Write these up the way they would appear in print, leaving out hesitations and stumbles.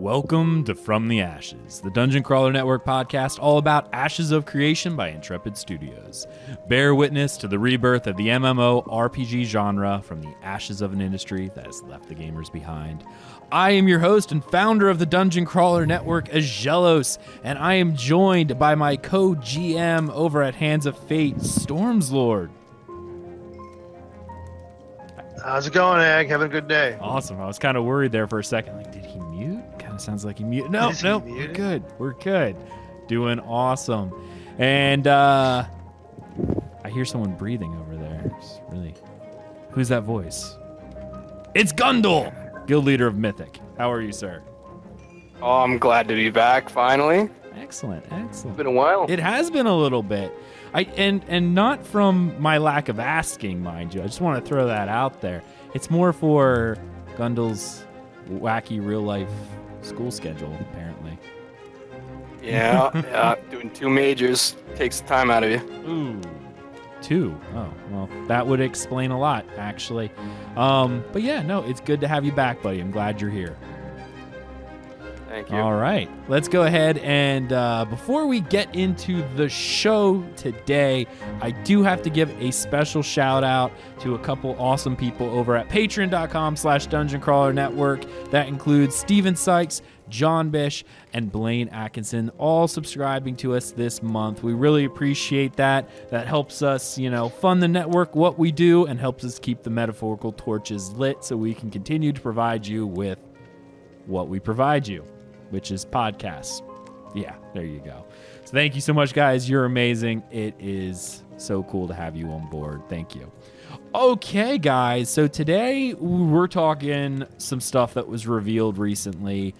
Welcome to From the Ashes, the Dungeon Crawler Network podcast all about Ashes of Creation by Intrepid Studios. Bear witness to the rebirth of the MMORPG genre from the ashes of an industry that has left the gamers behind. I am your host and founder of the Dungeon Crawler Network, Aggelos, and I am joined by my co-GM over at Hands of Fate, Stormzlord. How's it going, Ag? Having a good day. Awesome. I was kind of worried there for a second. Like, did he mute? Kind of sounds like he muted. No, we're good. We're good. Doing awesome. And I hear someone breathing over there. It's really, who's that voice? It's Gundel, guild leader of Mythic. How are you, sir? Oh, I'm glad to be back finally. Excellent. It's been a while. It has been a little bit. And not from my lack of asking, mind you. I just want to throw that out there. It's more for Gundel's wacky real-life school schedule, apparently. Yeah, doing 2 majors takes the time out of you. Ooh, 2. Oh, well, that would explain a lot, actually. But yeah, no, it's good to have you back, buddy. I'm glad you're here. Thank you. All right, let's go ahead and before we get into the show today, I do have to give a special shout out to a couple awesome people over at patreon.com/dungeoncrawlernetwork. That includes Steven Sykes, John Bish, and Blaine Atkinson, all subscribing to us this month. We really appreciate that. That helps us, fund the network, what we do, and helps us keep the metaphorical torches lit so we can continue to provide you with what we provide you, which is podcasts. Yeah, there you go. So thank you so much, guys. You're amazing. It is so cool to have you on board. Thank you. Okay, guys. So today we're talking some stuff that was revealed recently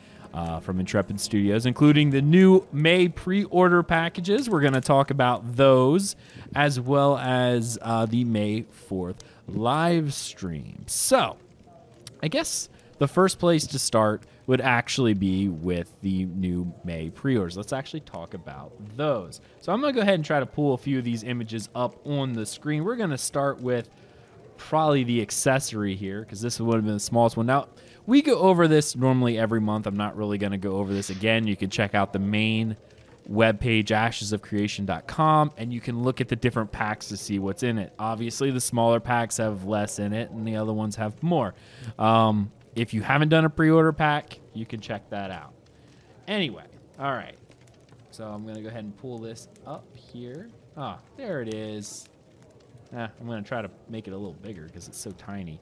from Intrepid Studios, including the new May pre-order packages. We're going to talk about those, as well as the May 4th live stream. So I guess the first place to start would actually be with the new May pre-orders. Let's actually talk about those. So I'm going to go ahead and try to pull a few of these images up on the screen. We're going to start with probably the accessory here, because this would have been the smallest one. Now, we go over this normally every month. I'm not really going to go over this again. You can check out the main webpage, ashesofcreation.com, and you can look at the different packs to see what's in it. Obviously, the smaller packs have less in it, and the other ones have more. If you haven't done a pre-order pack, you can check that out. Anyway, all right. So I'm going to go ahead and pull this up here. Ah, there it is. I'm going to try to make it a little bigger because it's so tiny.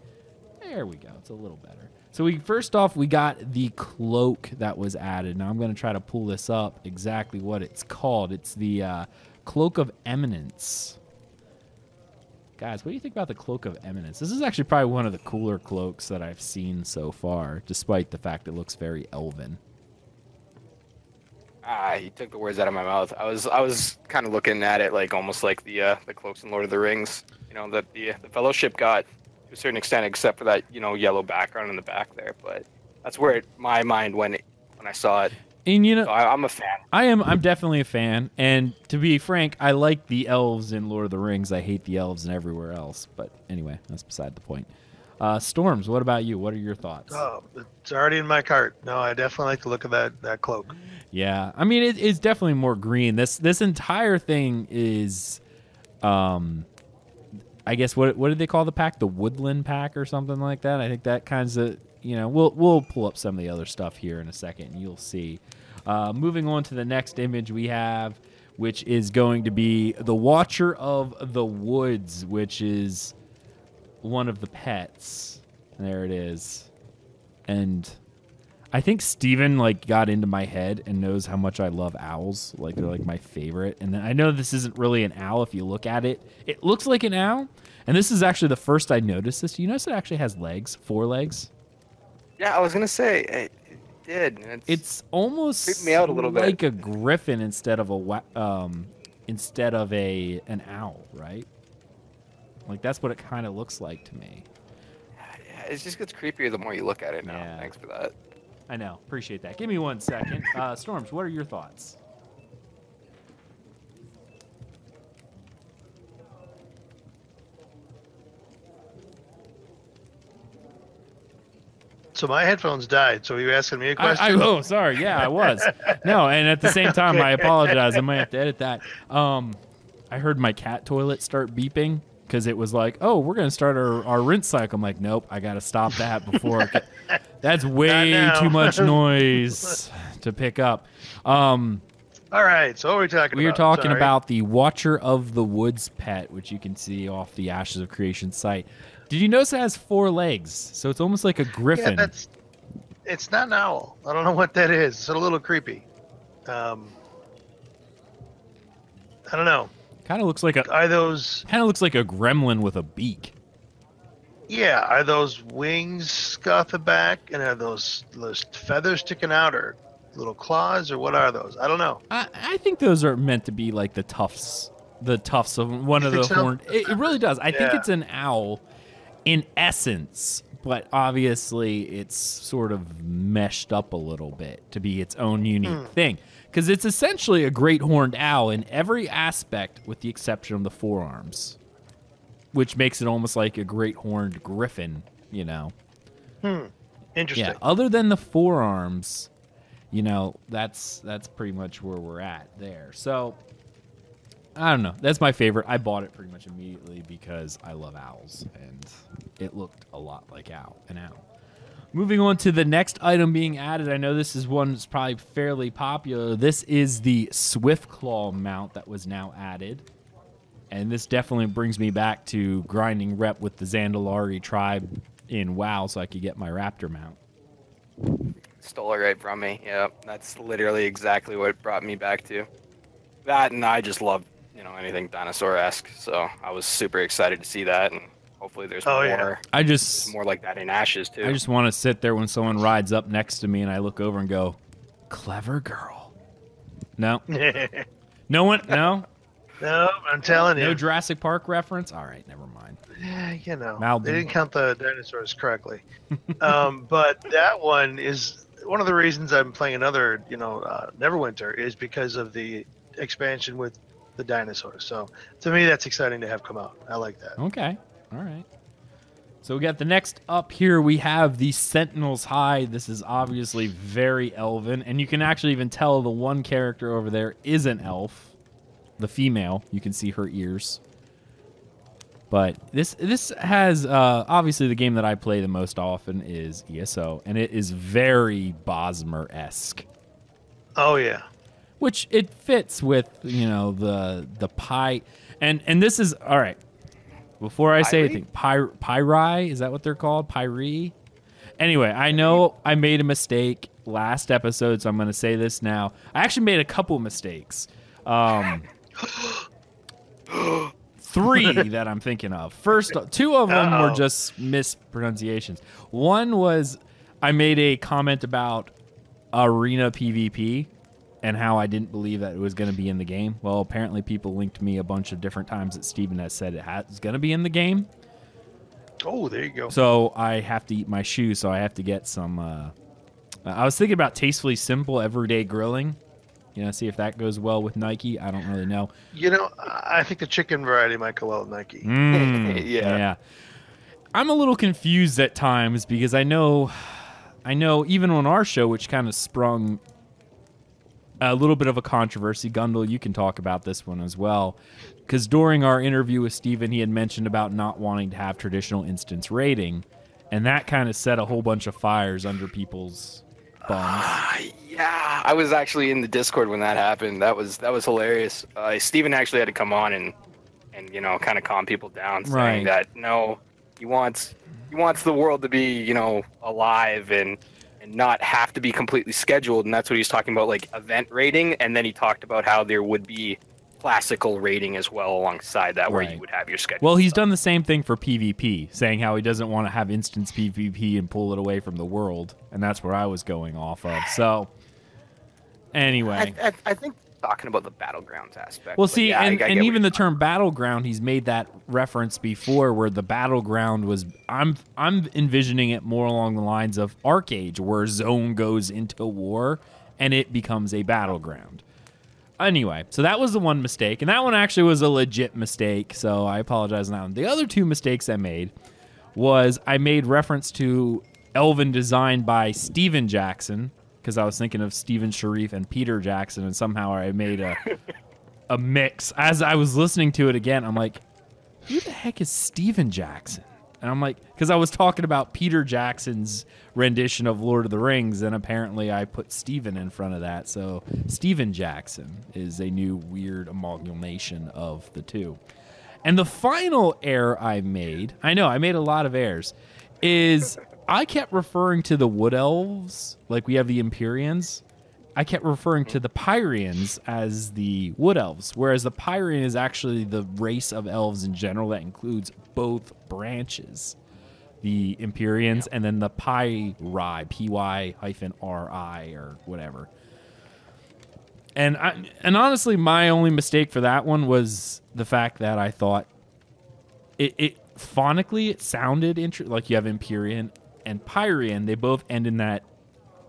There we go. It's a little better. So first off, we got the cloak that was added. Now I'm going to try to pull this up exactly what it's called. It's the Cloak of Eminence. Guys, what do you think about the Cloak of Eminence? This is actually probably one of the cooler cloaks that I've seen so far, despite the fact it looks very elven. You took the words out of my mouth. I was kind of looking at it like almost like the cloaks in Lord of the Rings. That the Fellowship got to a certain extent, except for that yellow background in the back there. But that's where my mind went when I saw it. And so I'm a fan. I'm definitely a fan, and to be frank, I like the elves in Lord of the Rings. I hate the elves and everywhere else, but anyway, that's beside the point. Storms, what about you? What are your thoughts? Oh, it's already in my cart. No, I definitely like the look of that cloak. Yeah, I mean, it's definitely more green. This entire thing is, I guess, what did they call the pack? The Woodland Pack or something like that? I think that kinds of... we'll pull up some of the other stuff here in a second, and you'll see. Moving on to the next image we have, which is going to be the Watcher of the Woods, which is one of the pets. There it is. And I think Steven got into my head and knows how much I love owls. They're my favorite. And then I know this isn't really an owl if you look at it. It looks like an owl. And this is actually the first I noticed this. You notice it actually has legs, 4 legs? Yeah, I was gonna say it did. It's almost creeped me out a little like bit. a griffin instead of an owl, right? That's what it kind of looks like to me. Yeah, it just gets creepier the more you look at it now. Yeah. Thanks for that. I know. Appreciate that. Give me 1 second. Storms, what are your thoughts? So my headphones died. So are you asking me a question? Oh, sorry. Yeah, I was. No, and at the same time, I apologize. I might have to edit that. I heard my cat toilet start beeping because it was like, oh, we're going to start our rinse cycle. I'm like, nope, I got to stop that before. That's way too much noise to pick up. All right, so what are we talking about? We are talking about the Watcher of the Woods pet, which you can see off the Ashes of Creation site. Did you notice it has 4 legs? So it's almost like a griffin. Yeah, it's not an owl. I don't know what that is. It's a little creepy. I don't know. Kind of looks like a gremlin with a beak. Yeah, are those wings off the back, and are those feathers sticking out, or little claws, or what are those? I don't know. I think those are meant to be like the tufts of one of the horned. It really does. I think it's an owl in essence, but obviously it's sort of meshed up a little bit to be its own unique thing. Because it's essentially a great horned owl in every aspect with the exception of the forearms, which makes it almost like a great horned griffin, you know. Interesting. Yeah, other than the forearms, you know, that's pretty much where we're at there. So, I don't know. That's my favorite. I bought it pretty much immediately because I love owls, and it looked a lot like an owl. Moving on to the next item being added. I know this is one that's probably fairly popular. This is the Swiftclaw mount that was now added. And this definitely brings me back to grinding rep with the Zandalari tribe in WoW so I could get my Raptor mount. Stole it right from me. Yep, that's literally exactly what it brought me back to. That, and I just love, you know, anything dinosaur-esque. So I was super excited to see that, and hopefully there's more. Yeah. There's more like that in Ashes too. I just want to sit there when someone rides up next to me and I look over and go, "Clever girl." No. No one. No. No, I'm telling you. No Jurassic Park reference? All right, never mind. Yeah, you know, Malden. they didn't count the dinosaurs correctly. But that one is one of the reasons I'm playing another, Neverwinter, is because of the expansion with the dinosaurs. So to me, that's exciting to have come out. I like that. Okay, all right. So we got the next up here. We have the Sentinel's Hide. This is obviously very elven, and you can actually even tell the one character over there is an elf. The female, you can see her ears. But this has obviously the game that I play the most often is ESO, and it is very Bosmer-esque. Oh yeah, which it fits with the pie, and this is all right. Before I say anything, Pyri, is that what they're called? Pyri. Anyway, I know I made a mistake last episode, so I'm going to say this now. I actually made a couple mistakes. 3 that I'm thinking of. First, 2 of them were just mispronunciations. One was I made a comment about arena PvP and how I didn't believe that it was going to be in the game. Well, apparently people linked me a bunch of different times that Steven has said it's going to be in the game. Oh, there you go. So I have to eat my shoes, so I have to get some... I was thinking about Tastefully Simple Everyday Grilling. See if that goes well with Nike. I don't really know. I think the chicken variety might go well with Nike. Yeah. I'm a little confused at times because I know even on our show, which kind of sprung a little bit of a controversy, Gundel, you can talk about this one as well. Because during our interview with Steven, he had mentioned about not wanting to have traditional instance rating. And that kind of set a whole bunch of fires under people's bums. Yeah, I was actually in the Discord when that happened. That was hilarious. Steven actually had to come on and kind of calm people down, saying that no, he wants the world to be alive and not have to be completely scheduled, and that's what he's talking about, like event rating. And then he talked about how there would be classical rating as well alongside that, where you would have your schedule. Well, he's done the same thing for PvP, saying how he doesn't want to have instance PvP and pull it away from the world, and that's where I was going off of. So, anyway, I think talking about the battlegrounds aspect. Well, see, and even the term battleground, he's made that reference before, where the battleground was. I'm envisioning it more along the lines of Arcade, where zone goes into war and it becomes a battleground. Anyway, so that was the one mistake, and that one actually was a legit mistake, so I apologize on that one. The other 2 mistakes I made was I made reference to elven design by Steven Jackson, because I was thinking of Stephen Sharif and Peter Jackson, and somehow I made a mix. As I was listening to it again, I'm like, who the heck is Steven Jackson? And I'm like, because I was talking about Peter Jackson's rendition of Lord of the Rings, and apparently I put Steven in front of that. So Steven Jackson is a new weird amalgamation of the two. And the final error I made, I know I made a lot of errors, is I kept referring to the Wood Elves, like we have the Empyreans. I kept referring to the Pyrians as the Wood Elves, whereas the Pyrian is actually the race of elves in general that includes both branches, the Empyreans and then the Pyri, Py-RI or whatever. And honestly, my only mistake for that one was the fact that I thought it phonically it sounded like you have Empyrean and Pyrian. They both end in that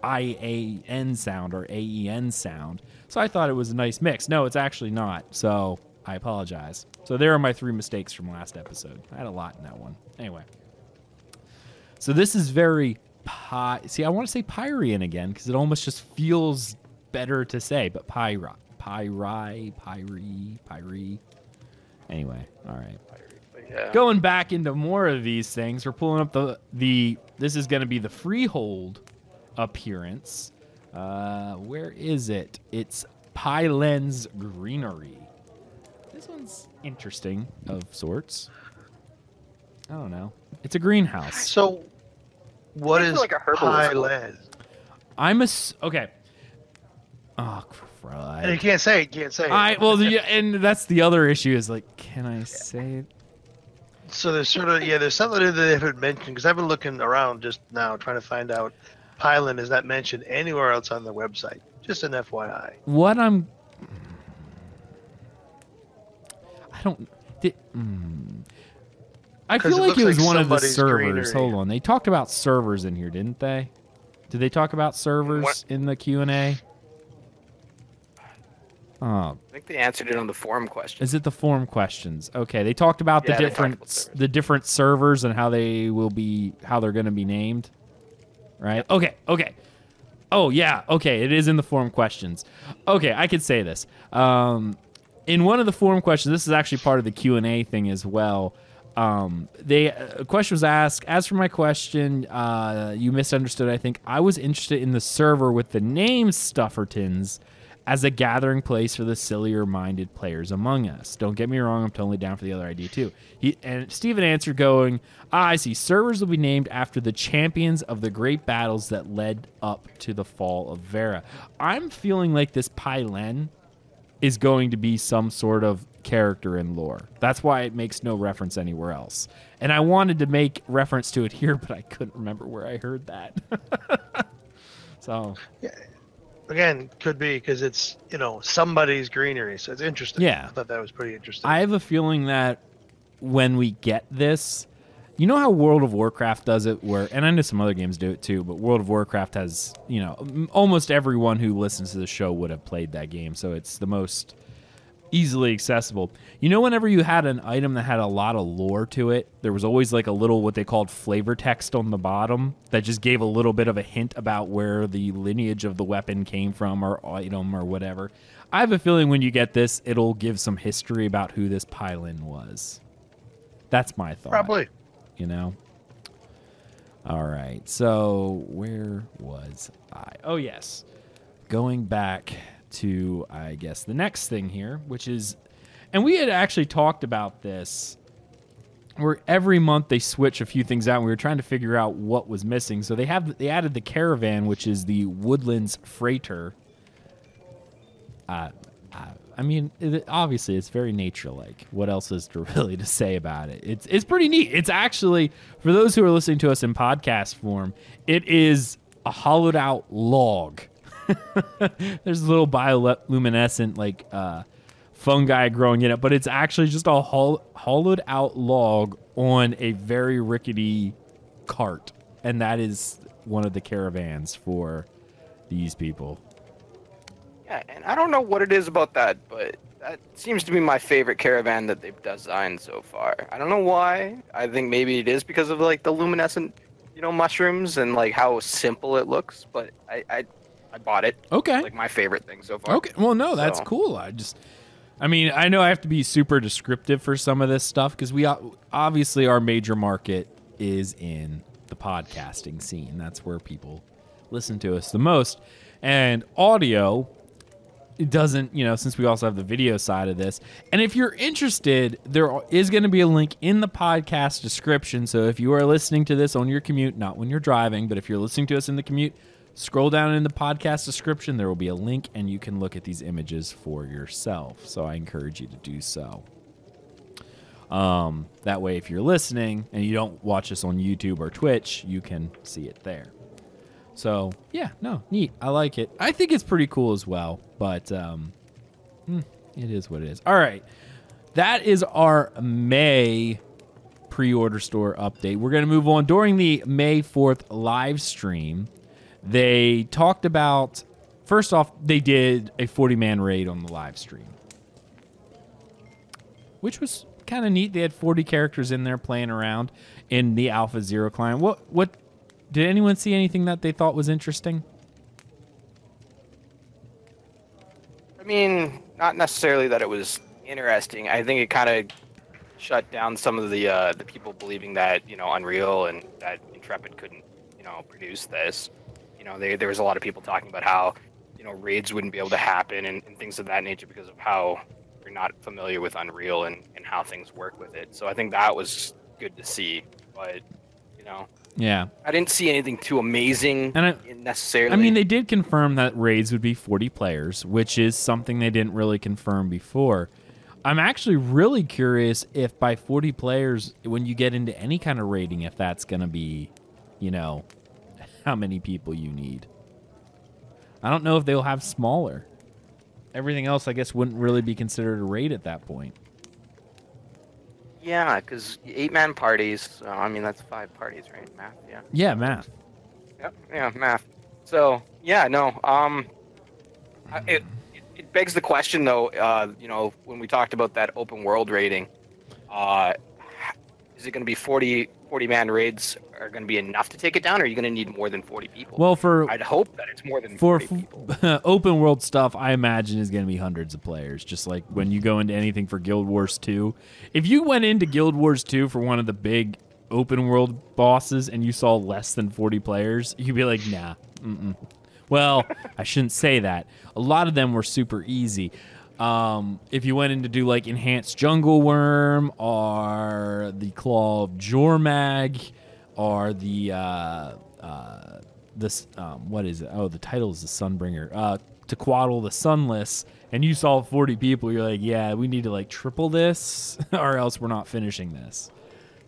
IAN sound or AEN sound. So I thought it was a nice mix. No, it's actually not. So I apologize. So there are my 3 mistakes from last episode. I had a lot in that one. Anyway. So this is very see, I want to say Pyrian again because it almost just feels better to say, but Pyri. Anyway, all right. Yeah. Going back into more of these things, we're pulling up the this is going to be the Freehold appearance. Where is it? It's Pylen's Greenery. This one's interesting of sorts. I don't know. It's a greenhouse. So, what is like a Pylen? Okay. Oh, And you can't say it. You can't say it. And that's the other issue is like, can I say it? So there's sort of there's something that they haven't mentioned because I've been looking around just now trying to find out. Pylen is not mentioned anywhere else on the website. Just an FYI. I feel like it was like one of the somebody's servers. greenery. Hold on, they talked about servers in here, didn't they? Did they talk about servers in the Q&A? Oh, I think they answered it on the forum question. is it the forum questions? Okay, they talked about Yeah, they talked about servers. the different servers and how they're going to be named, right? Okay. Oh yeah, okay, it is in the forum questions. Okay, I could say this. In one of the forum questions, this is actually part of the Q&A thing as well. A question was asked. As for my question, you misunderstood. I think I was interested in the server with the name Stuffertons as a gathering place for the sillier-minded players among us. Don't get me wrong, I'm totally down for the other idea too. And Steven answered going, I see. Servers will be named after the champions of the great battles that led up to the fall of Vera. I'm feeling like this Pylen is going to be some sort of character in lore. That's why it makes no reference anywhere else. And I wanted to make reference to it here, but I couldn't remember where I heard that. So... Yeah. Again, could be because it's, somebody's greenery. So it's interesting. Yeah. I thought that was pretty interesting. I have a feeling that when we get this, you know how World of Warcraft does it and I know some other games do it too, but World of Warcraft has, almost everyone who listens to the show would have played that game. So it's the most easily accessible. Whenever you had an item that had a lot of lore to it, there was always like a little what they called flavor text on the bottom that just gave a little bit of a hint about where the lineage of the weapon came from or item or whatever. I have a feeling when you get this, it'll give some history about who this Pylen was. That's my thought. Probably. All right. So where was I? Oh, yes. Going back to, I guess, the next thing here, which is, and we had actually talked about this, where every month they switch a few things out, and we were trying to figure out what was missing. So they added the caravan, which is the Woodlands Freighter. Obviously, it's very nature-like. What else is there really to say about it? It's pretty neat. It's actually, for those who are listening to us in podcast form, it is a hollowed-out log. There's a little bioluminescent fungi growing in it, but it's actually just a hollowed out log on a very rickety cart, and that is one of the caravans for these people. Yeah, and I don't know what it is about that, but that seems to be my favorite caravan that they've designed so far. I don't know why. I think maybe it is because of the luminescent mushrooms and like how simple it looks, but I bought it. Okay. It's, like my favorite thing so far. Okay. Well, no, that's So- cool. I mean, I know I have to be super descriptive for some of this stuff because we obviously our major market is in the podcasting scene. That's where people listen to us the most. And audio, it doesn't, since we also have the video side of this. And if you're interested, there is going to be a link in the podcast description. So if you are listening to this on your commute, not when you're driving, but if you're listening to us in the commute, scroll down in the podcast description. There will be a link, and you can look at these images for yourself. So I encourage you to do so. That way, if you're listening and you don't watch us on YouTube or Twitch, you can see it there. So, yeah, no, neat. I like it. I think it's pretty cool as well, but it is what it is. All right. That is our May pre-order store update. We're going to move on. During the May 4th live stream, they talked about, first off, they did a 40-man raid on the live stream, which was kind of neat. They had 40 characters in there playing around in the Alpha Zero client. What did anyone see anything that they thought was interesting? I mean, not necessarily that it was interesting. I think it kind of shut down some of the people believing that Unreal and that Intrepid couldn't produce this. There was a lot of people talking about how raids wouldn't be able to happen and things of that nature because of how you're not familiar with Unreal and how things work with it. So I think that was good to see, but yeah, I didn't see anything too amazing necessarily. I mean, they did confirm that raids would be 40 players, which is something they didn't really confirm before. I'm actually really curious if by 40 players, when you get into any kind of raiding, if that's going to be, how many people you need. I don't know if they'll have smaller. Everything else, I guess, wouldn't really be considered a raid at that point. Yeah, because 8-man parties, I mean, that's 5 parties, right? Math, yeah. Yeah, math. Yep, yeah, math. So, yeah, no, it begs the question, though, when we talked about that open world raiding, is it going to be 40-man raids are going to be enough to take it down, or are you going to need more than 40 people? Well, I'd hope that it's more than 40 people. Open world stuff, I imagine is going to be hundreds of players, just like when you go into anything for Guild Wars 2. If you went into Guild Wars 2 for one of the big open world bosses and you saw less than 40 players, you'd be like, nah. Well, I shouldn't say that. A lot of them were super easy. If you went in to do like Enhanced Jungle Worm or the Claw of Jormag or the what is it? Oh, the title is the Sunbringer. Tequatl the Sunless, and you saw 40 people, you're like, yeah, we need to like triple this or else we're not finishing this.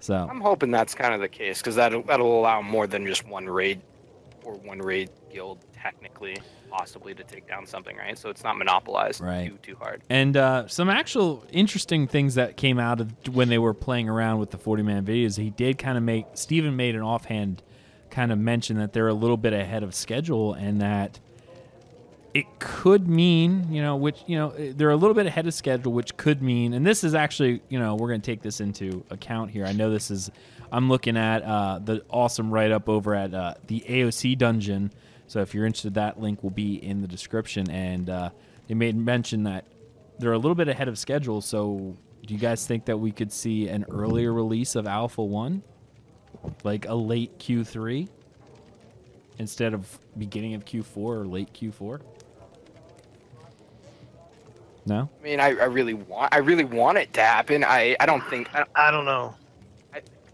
So I'm hoping that's kind of the case, because that'll allow more than just one raid or one raid guild technically possibly to take down something, right? So it's not monopolized too hard. And some actual interesting things that came out of when they were playing around with the 40-man videos, he did kind of Steven made an offhand kind of mention that they're a little bit ahead of schedule, and that it could mean, they're a little bit ahead of schedule, which could mean, and this is actually, we're going to take this into account here. I know I'm looking at the awesome write-up over at the AOC dungeon. So if you're interested, that link will be in the description. And they made mention that they're a little bit ahead of schedule. So do you guys think that we could see an earlier release of Alpha 1? Like a late Q3? Instead of beginning of Q4 or late Q4? No? I mean, I really want it to happen. I don't don't know.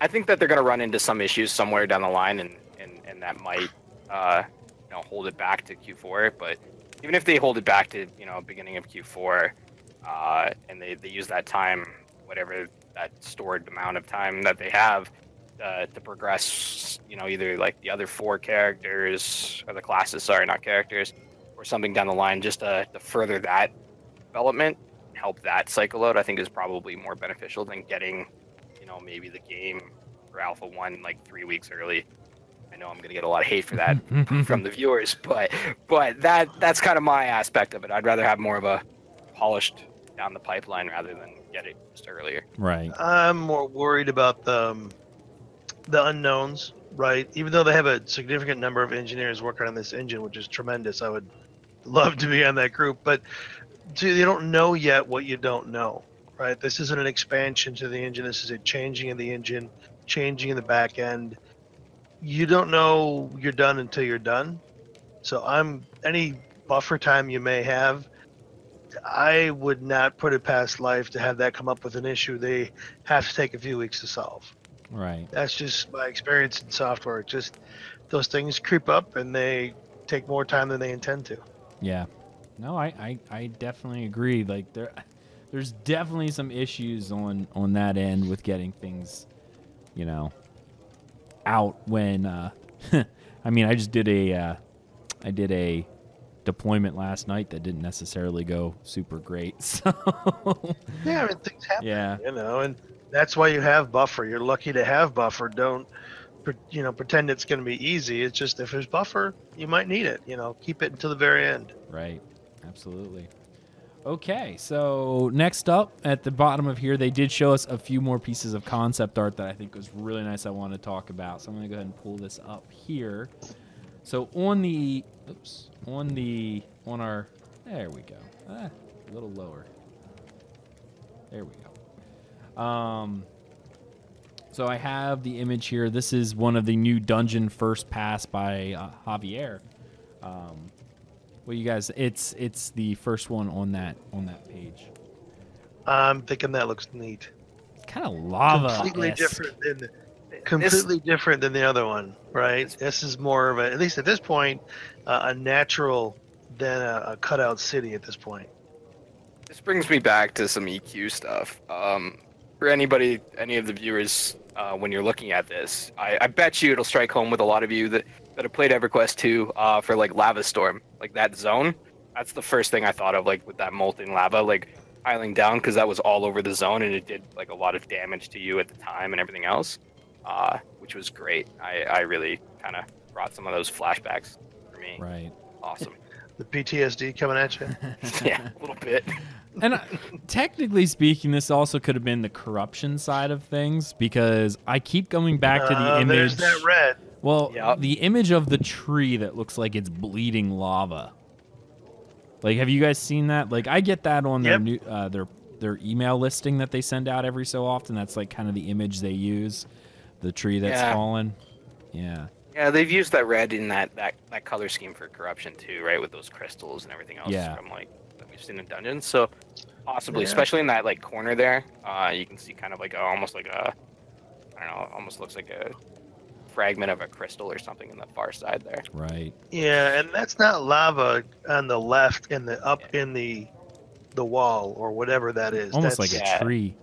I think that they're going to run into some issues somewhere down the line, and that might hold it back to Q4. But even if they hold it back to beginning of Q4, and they use that time, whatever that stored amount of time that they have to progress, either like the other 4 characters or the classes, sorry, not characters, or something down the line, just to further that development, help that cycle out, I think is probably more beneficial than getting maybe the game for Alpha 1 like 3 weeks early. I know I'm going to get a lot of hate for that from the viewers, but that's kind of my aspect of it. I'd rather have more of a polished down the pipeline rather than get it just earlier. Right. I'm more worried about the unknowns right? Even though they have a significant number of engineers working on this engine, which is tremendous, I would love to be on that group. But you don't know yet what you don't know, right? This isn't an expansion to the engine. This is a changing of the engine, changing in the back end. You don't know you're done until you're done. So any buffer time you may have, I would not put it past Life to have that come up with an issue they have to take a few weeks to solve. Right. That's just my experience in software. Just those things creep up and they take more time than they intend to. Yeah. No, I definitely agree. Like there's definitely some issues on that end with getting things, you know, out when I mean, I did a deployment last night that didn't necessarily go super great. So yeah, I mean, things happen. Yeah. You know, and that's why you have buffer. You're lucky to have buffer. Don't pretend it's going to be easy. It's just if there's buffer, you might need it. You know, keep it until the very end. Right. Absolutely. Okay, so next up at the bottom of here, they did show us a few more pieces of concept art that I think was really nice I want to talk about. So I'm going to go ahead and pull this up here. So on our, there we go. A little lower. There we go. So I have the image here. This is one of the new dungeon first pass by Javier. Well, you guys, it's the first one on that page. I'm thinking that looks neat. It's kind of lava. Completely different than the other one, right? This is more of a, at least at this point, a natural than a cutout city at this point. This brings me back to some EQ stuff. For any of the viewers, when you're looking at this, I bet you it'll strike home with a lot of you that have played EverQuest 2 for like Lava Storm, like that zone. That's the first thing I thought of, like with that molten lava, like piling down, because that was all over the zone and it did like a lot of damage to you at the time and everything else, which was great. I really kind of brought some of those flashbacks for me. Right. Awesome. The PTSD coming at you. Yeah, a little bit. And technically speaking, this also could have been the corruption side of things, because I keep going back to the image. There's that red. Well, the image of the tree that looks like it's bleeding lava. Like, have you guys seen that? Like, I get that on their new their email listing that they send out every so often. That's like kind of the image they use, the tree that's fallen. Yeah. Yeah, they've used that red in that color scheme for corruption too, right? With those crystals and everything else from like that we've seen in dungeons. So possibly, especially in that like corner there, you can see kind of like almost like a, I don't know, almost looks like a fragment of a crystal or something in the far side there. Right. Yeah, and that's not lava on the left in the in the wall or whatever that is. Almost that's, like a tree.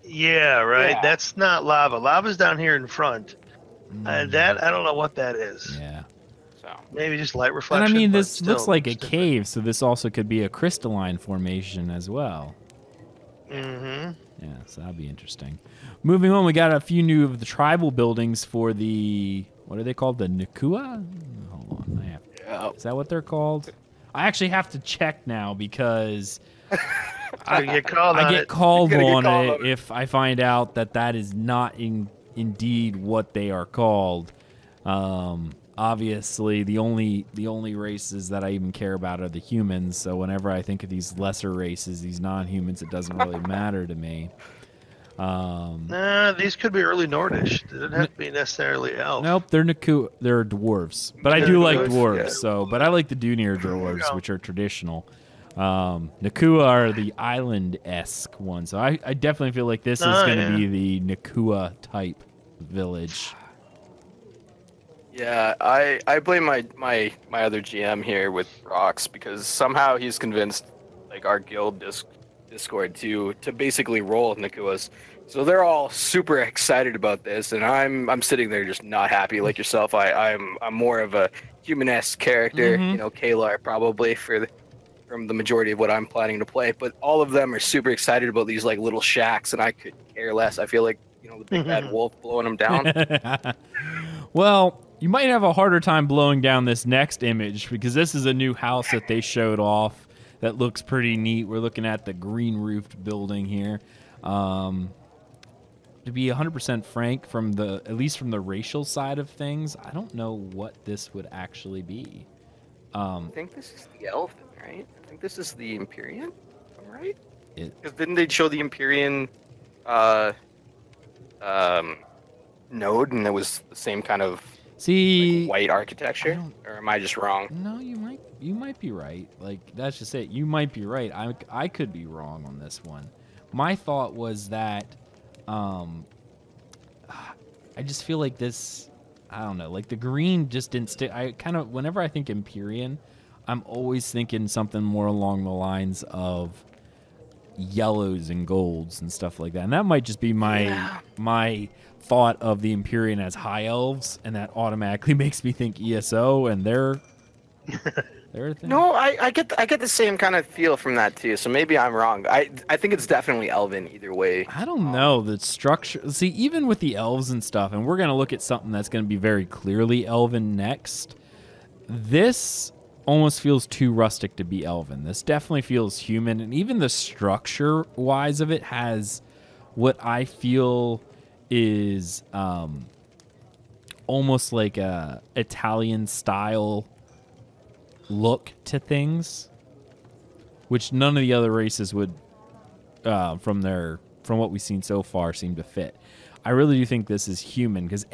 Yeah, right. Yeah. That's not lava. Lava's down here in front. That I don't know what that is. Yeah. So maybe just light reflection. And I mean, this looks like a cave, so this also could be a crystalline formation as well. Mm-hmm. Yeah, so that'd be interesting. Moving on, we got a few new of the tribal buildings for the, what are they called? The Nakua? Hold on. Is that what they're called? I actually have to check now because I get called on it if I find out that is not indeed what they are called. Obviously, the only races that I even care about are the humans. So whenever I think of these lesser races, these non-humans, it doesn't really matter to me. These could be early Nordish. They don't have to be necessarily elf. Nope, they're they're dwarves. But I do like dwarves. So, but I like the Dunir dwarves, which are traditional. Nakua are the island-esque ones. So I definitely feel like this is going to be the Nakua type village. Yeah, I blame my other GM here with Rocks, because somehow he's convinced like our guild Discord to basically roll with Nakuas. So they're all super excited about this, and I'm sitting there just not happy like yourself. I'm more of a human-esque character, you know, Kalar probably from the majority of what I'm planning to play. But all of them are super excited about these like little shacks, and I could care less. I feel like, you know, the big bad wolf blowing them down. Well, you might have a harder time blowing down this next image, because this is a new house that they showed off that looks pretty neat. We're looking at the green roofed building here. to be 100% frank, at least from the racial side of things, I don't know what this would actually be. I think this is the Elven, right? I think this is the Empyrean, if I'm right? It, Because didn't they show the Empyrean node, and it was the same kind of see, white architecture? Or am I just wrong? no, you might be right. Like, that's just it. You might be right. I could be wrong on this one. My thought was that, I just feel like this, I don't know, like the green just didn't stick. I kind of, whenever I think Empyrean, I'm always thinking something more along the lines of yellows and golds and stuff like that. And that might just be my thought of the Empyrean as high elves, and that automatically makes me think ESO and their thing. No, I get the same kind of feel from that too. So maybe I'm wrong. I think it's definitely Elven either way. I don't know the structure. See, even with the elves and stuff, and we're gonna look at something that's gonna be very clearly Elven next. This almost feels too rustic to be Elven. This definitely feels human, and even the structure wise of it has what I feel is almost like a Italian style look to things, which none of the other races would, from what we've seen so far, seem to fit. I really do think this is human because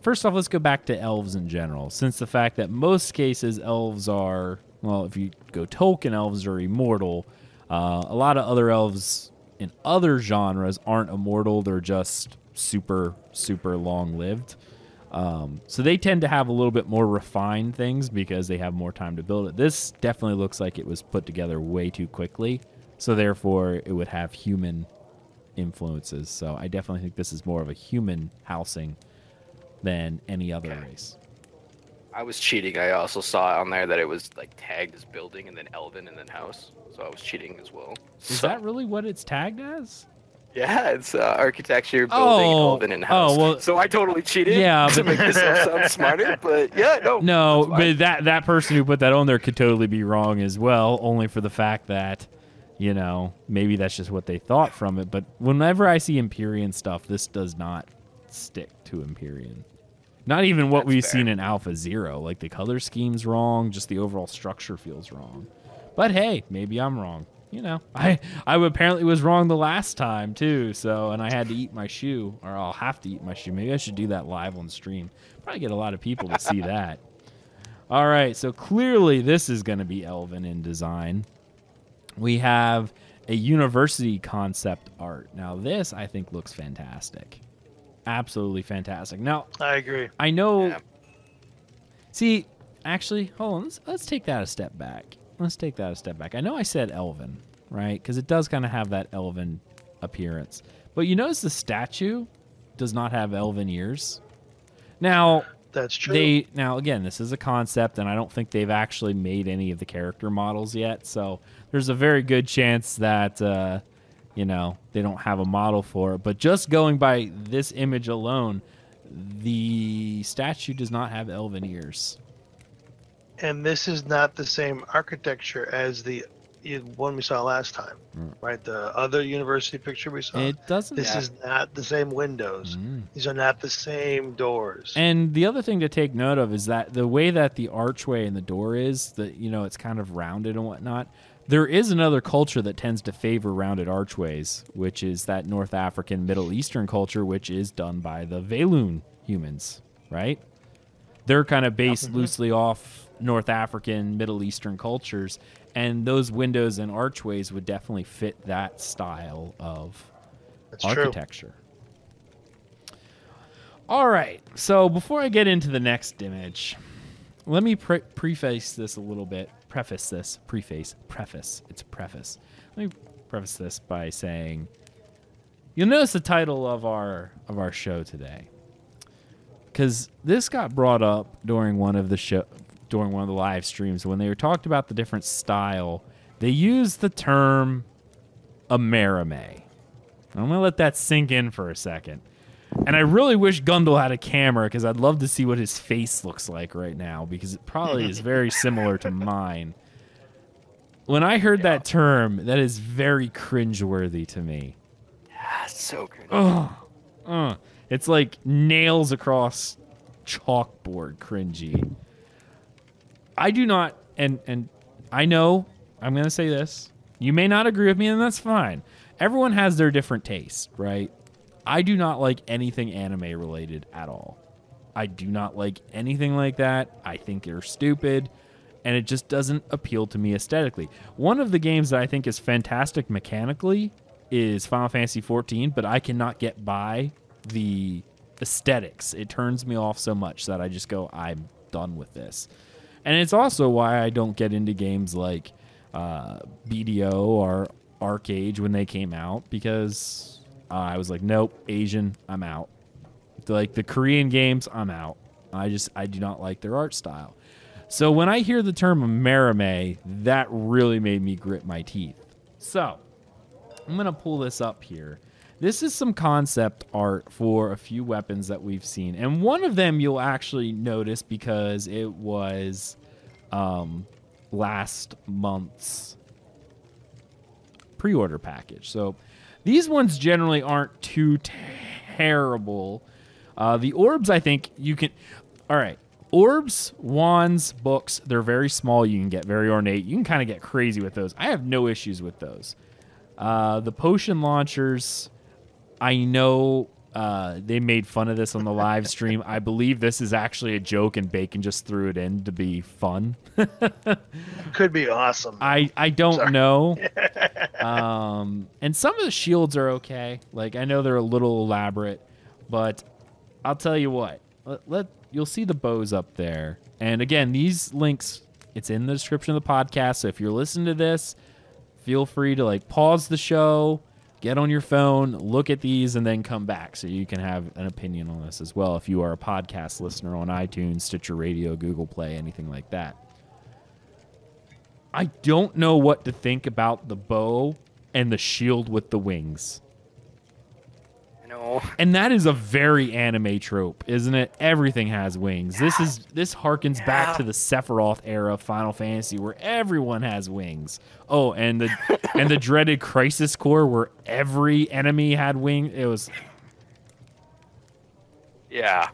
first off, let's go back to elves in general, since the fact that most cases elves are, well, if you go Tolkien, elves are immortal. A lot of other elves in other genres aren't immortal; they're just super, super long-lived. So they tend to have a little bit more refined things because they have more time to build it. This definitely looks like it was put together way too quickly, so therefore it would have human influences. So I definitely think this is more of a human housing than any other race. I was cheating. I also saw on there that it was like tagged as building and then Elven and then house. So I was cheating as well. Is that really what it's tagged as? Yeah, it's architecture, building, Elven, and house. Oh, well, so I totally cheated to make myself sound smarter. But yeah, no, but that person who put that on there could totally be wrong as well, only for the fact that, you know, maybe that's just what they thought from it. But whenever I see Empyrean stuff, this does not stick to Empyrean. Not even what we've seen in Alpha Zero. Like, the color scheme's wrong, just the overall structure feels wrong. But hey, maybe I'm wrong. You know, I apparently was wrong the last time too, so, and I had to eat my shoe, or I'll have to eat my shoe. Maybe I should do that live on stream. Probably get a lot of people to see that. All right, so clearly this is going to be Elven in design. We have a university concept art. Now this, I think, looks fantastic. Absolutely fantastic. Now, I agree. I know... Yeah. See, actually, hold on. Let's take that a step back. I know I said Elven, right? Because it does kind of have that Elven appearance. But you notice the statue does not have Elven ears. Now, that's true. Now, again, this is a concept, and I don't think they've actually made any of the character models yet. So there's a very good chance that, you know, they don't have a model for it. But just going by this image alone, the statue does not have Elven ears. And this is not the same architecture as the one we saw last time, right? The other university picture we saw. It doesn't. This is not the same windows. These are not the same doors. And the other thing to take note of is that the way that the archway and the door is, that, you know, it's kind of rounded and whatnot. There is another culture that tends to favor rounded archways, which is that North African Middle Eastern culture, which is done by the Valoon humans, right? They're kind of based loosely off North African, Middle Eastern cultures, and those windows and archways would definitely fit that style of architecture. True. All right, so before I get into the next image, let me preface this a little bit. It's a preface. Let me preface this by saying, you'll notice the title of our show today, because this got brought up during one of the live streams when they were talked about the different style. They used the term Amerime. I'm gonna let that sink in for a second. And I really wish Gundel had a camera, because I'd love to see what his face looks like right now, because it probably is very similar to mine. When I heard that term, that is very cringeworthy to me. so cringy. It's like nails across chalkboard cringy. I do not, and I know I'm going to say this. You may not agree with me, and that's fine. Everyone has their different tastes, right? I do not like anything anime related at all. I do not like anything like that. I think they're stupid, and it just doesn't appeal to me aesthetically. One of the games that I think is fantastic mechanically is Final Fantasy XIV, but I cannot get by the aesthetics. It turns me off so much that I just go, I'm done with this. And it's also why I don't get into games like BDO or Arcade when they came out, because I was like, nope, Asian, I'm out. Like the Korean games, I'm out. I do not like their art style. So when I hear the term Amerime, that really made me grit my teeth. So I'm going to pull this up here. This is some concept art for a few weapons that we've seen. And one of them you'll actually notice because it was last month's pre-order package. So these ones generally aren't too terrible. The orbs, I think you can... All right. Orbs, wands, books, they're very small. You can get very ornate. You can kind of get crazy with those. I have no issues with those. The potion launchers, I know they made fun of this on the live stream. I believe this is actually a joke and Bacon just threw it in to be fun. Could be awesome. I don't know. And some of the shields are okay. Like, I know they're a little elaborate, but I'll tell you what. You'll see the bows up there. And again, these links, it's in the description of the podcast. So if you're listening to this, feel free to like pause the show, get on your phone, look at these, and then come back so you can have an opinion on this as well if you are a podcast listener on iTunes, Stitcher Radio, Google Play, anything like that. I don't know what to think about the bow and the shield with the wings. I know. And that is a very anime trope, isn't it? Everything has wings. Yeah. This harkens back to the Sephiroth era of Final Fantasy where everyone has wings. Oh, and the dreaded Crisis Core where every enemy had wings. It was... Yeah.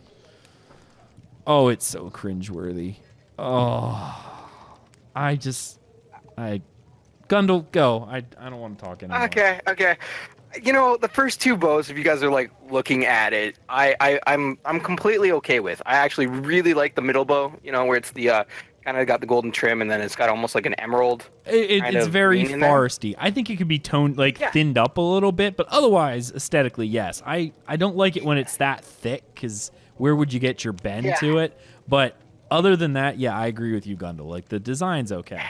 Oh, it's so cringeworthy. Oh. Gundel, go. I don't want to talk anymore. Okay. You know, the first two bows, if you guys are like looking at it, I'm completely okay with. I actually really like the middle bow, you know, where it's the kind of got the golden trim and then it's got almost like an emerald. It's very foresty. I think it could be toned, thinned up a little bit, but otherwise, aesthetically, yes. I don't like it when it's that thick, because where would you get your bend to it? But other than that, yeah, I agree with you, Gundel. Like, the design's okay.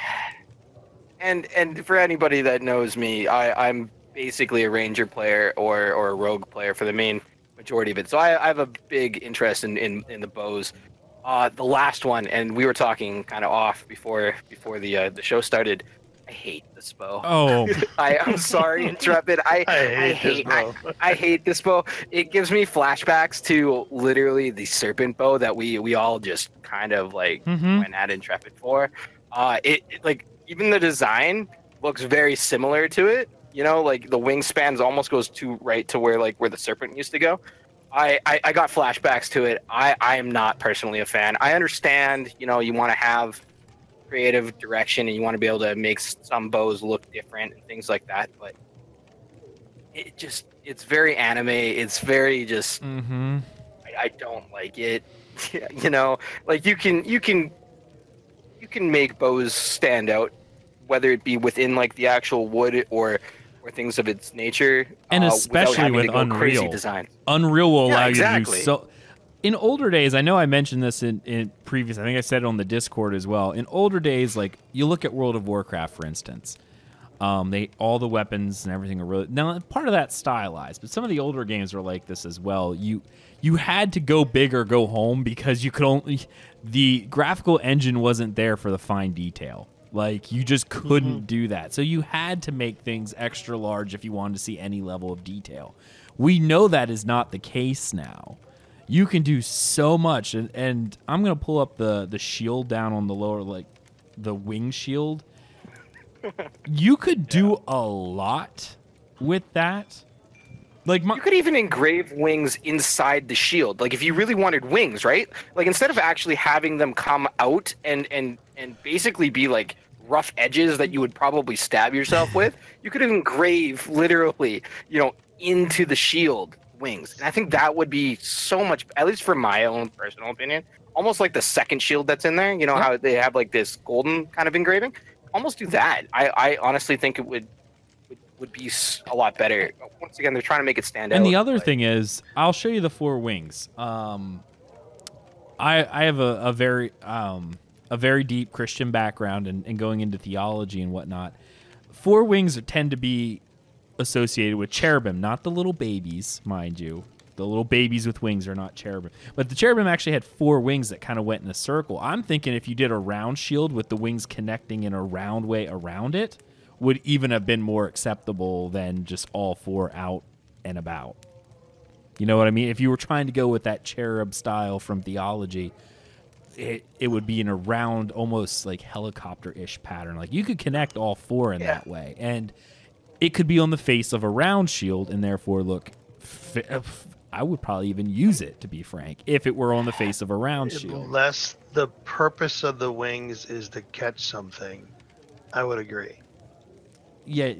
And for anybody that knows me, I'm basically a ranger player or a rogue player for the main majority of it. So I have a big interest in the bows. The last one, and we were talking kind of off before the show started. I hate this bow. Oh, I'm sorry, Intrepid. I hate this bow. It gives me flashbacks to literally the serpent bow that we all just kind of like went at Intrepid for. It like even the design looks very similar to it. You know, like the wingspans almost goes right to where the serpent used to go. I got flashbacks to it. I am not personally a fan. I understand, you know, you want to have creative direction and you want to be able to make some bows look different and things like that, but it's very anime. It's very just I don't like it. You know, like you can make bows stand out, whether it be within like the actual wood or things of its nature, and especially with Unreal design. Unreal will allow you to do so. In older days, I know I mentioned this in previous. I think I said it on the Discord as well. In older days, like you look at World of Warcraft, for instance, all the weapons and everything are really now part of that stylized. But some of the older games were like this as well. You had to go big or go home because you could only the graphical engine wasn't there for the fine detail. Like, you just couldn't do that. So you had to make things extra large if you wanted to see any level of detail. We know that is not the case now. You can do so much. And I'm going to pull up the shield down on the lower, like, the wing shield. You could do a lot with that. Like You could even engrave wings inside the shield. Like if you really wanted wings, right? Like instead of actually having them come out and basically be like rough edges that you would probably stab yourself with, you could engrave literally, into the shield wings. And I think that would be so much, at least for my own personal opinion, almost like the second shield that's in there. You know how they have like this golden kind of engraving? Almost do that. I honestly think it would be a lot better. Once again, they're trying to make it stand out. And the other thing is, I'll show you the 4 wings. I have a very deep Christian background and going into theology and whatnot. 4 wings tend to be associated with cherubim, not the little babies, mind you. The little babies with wings are not cherubim. But the cherubim actually had 4 wings that kind of went in a circle. I'm thinking if you did a round shield with the wings connecting in a round way around it, would even have been more acceptable than just all 4 out and about. You know what I mean? If you were trying to go with that cherub style from theology, it would be in a round, almost like helicopter-ish pattern. Like you could connect all 4 in that way. And it could be on the face of a round shield and therefore look... I would probably even use it, to be frank, if it were on the face of a round shield. Unless the purpose of the wings is to catch something, I would agree. Yeah.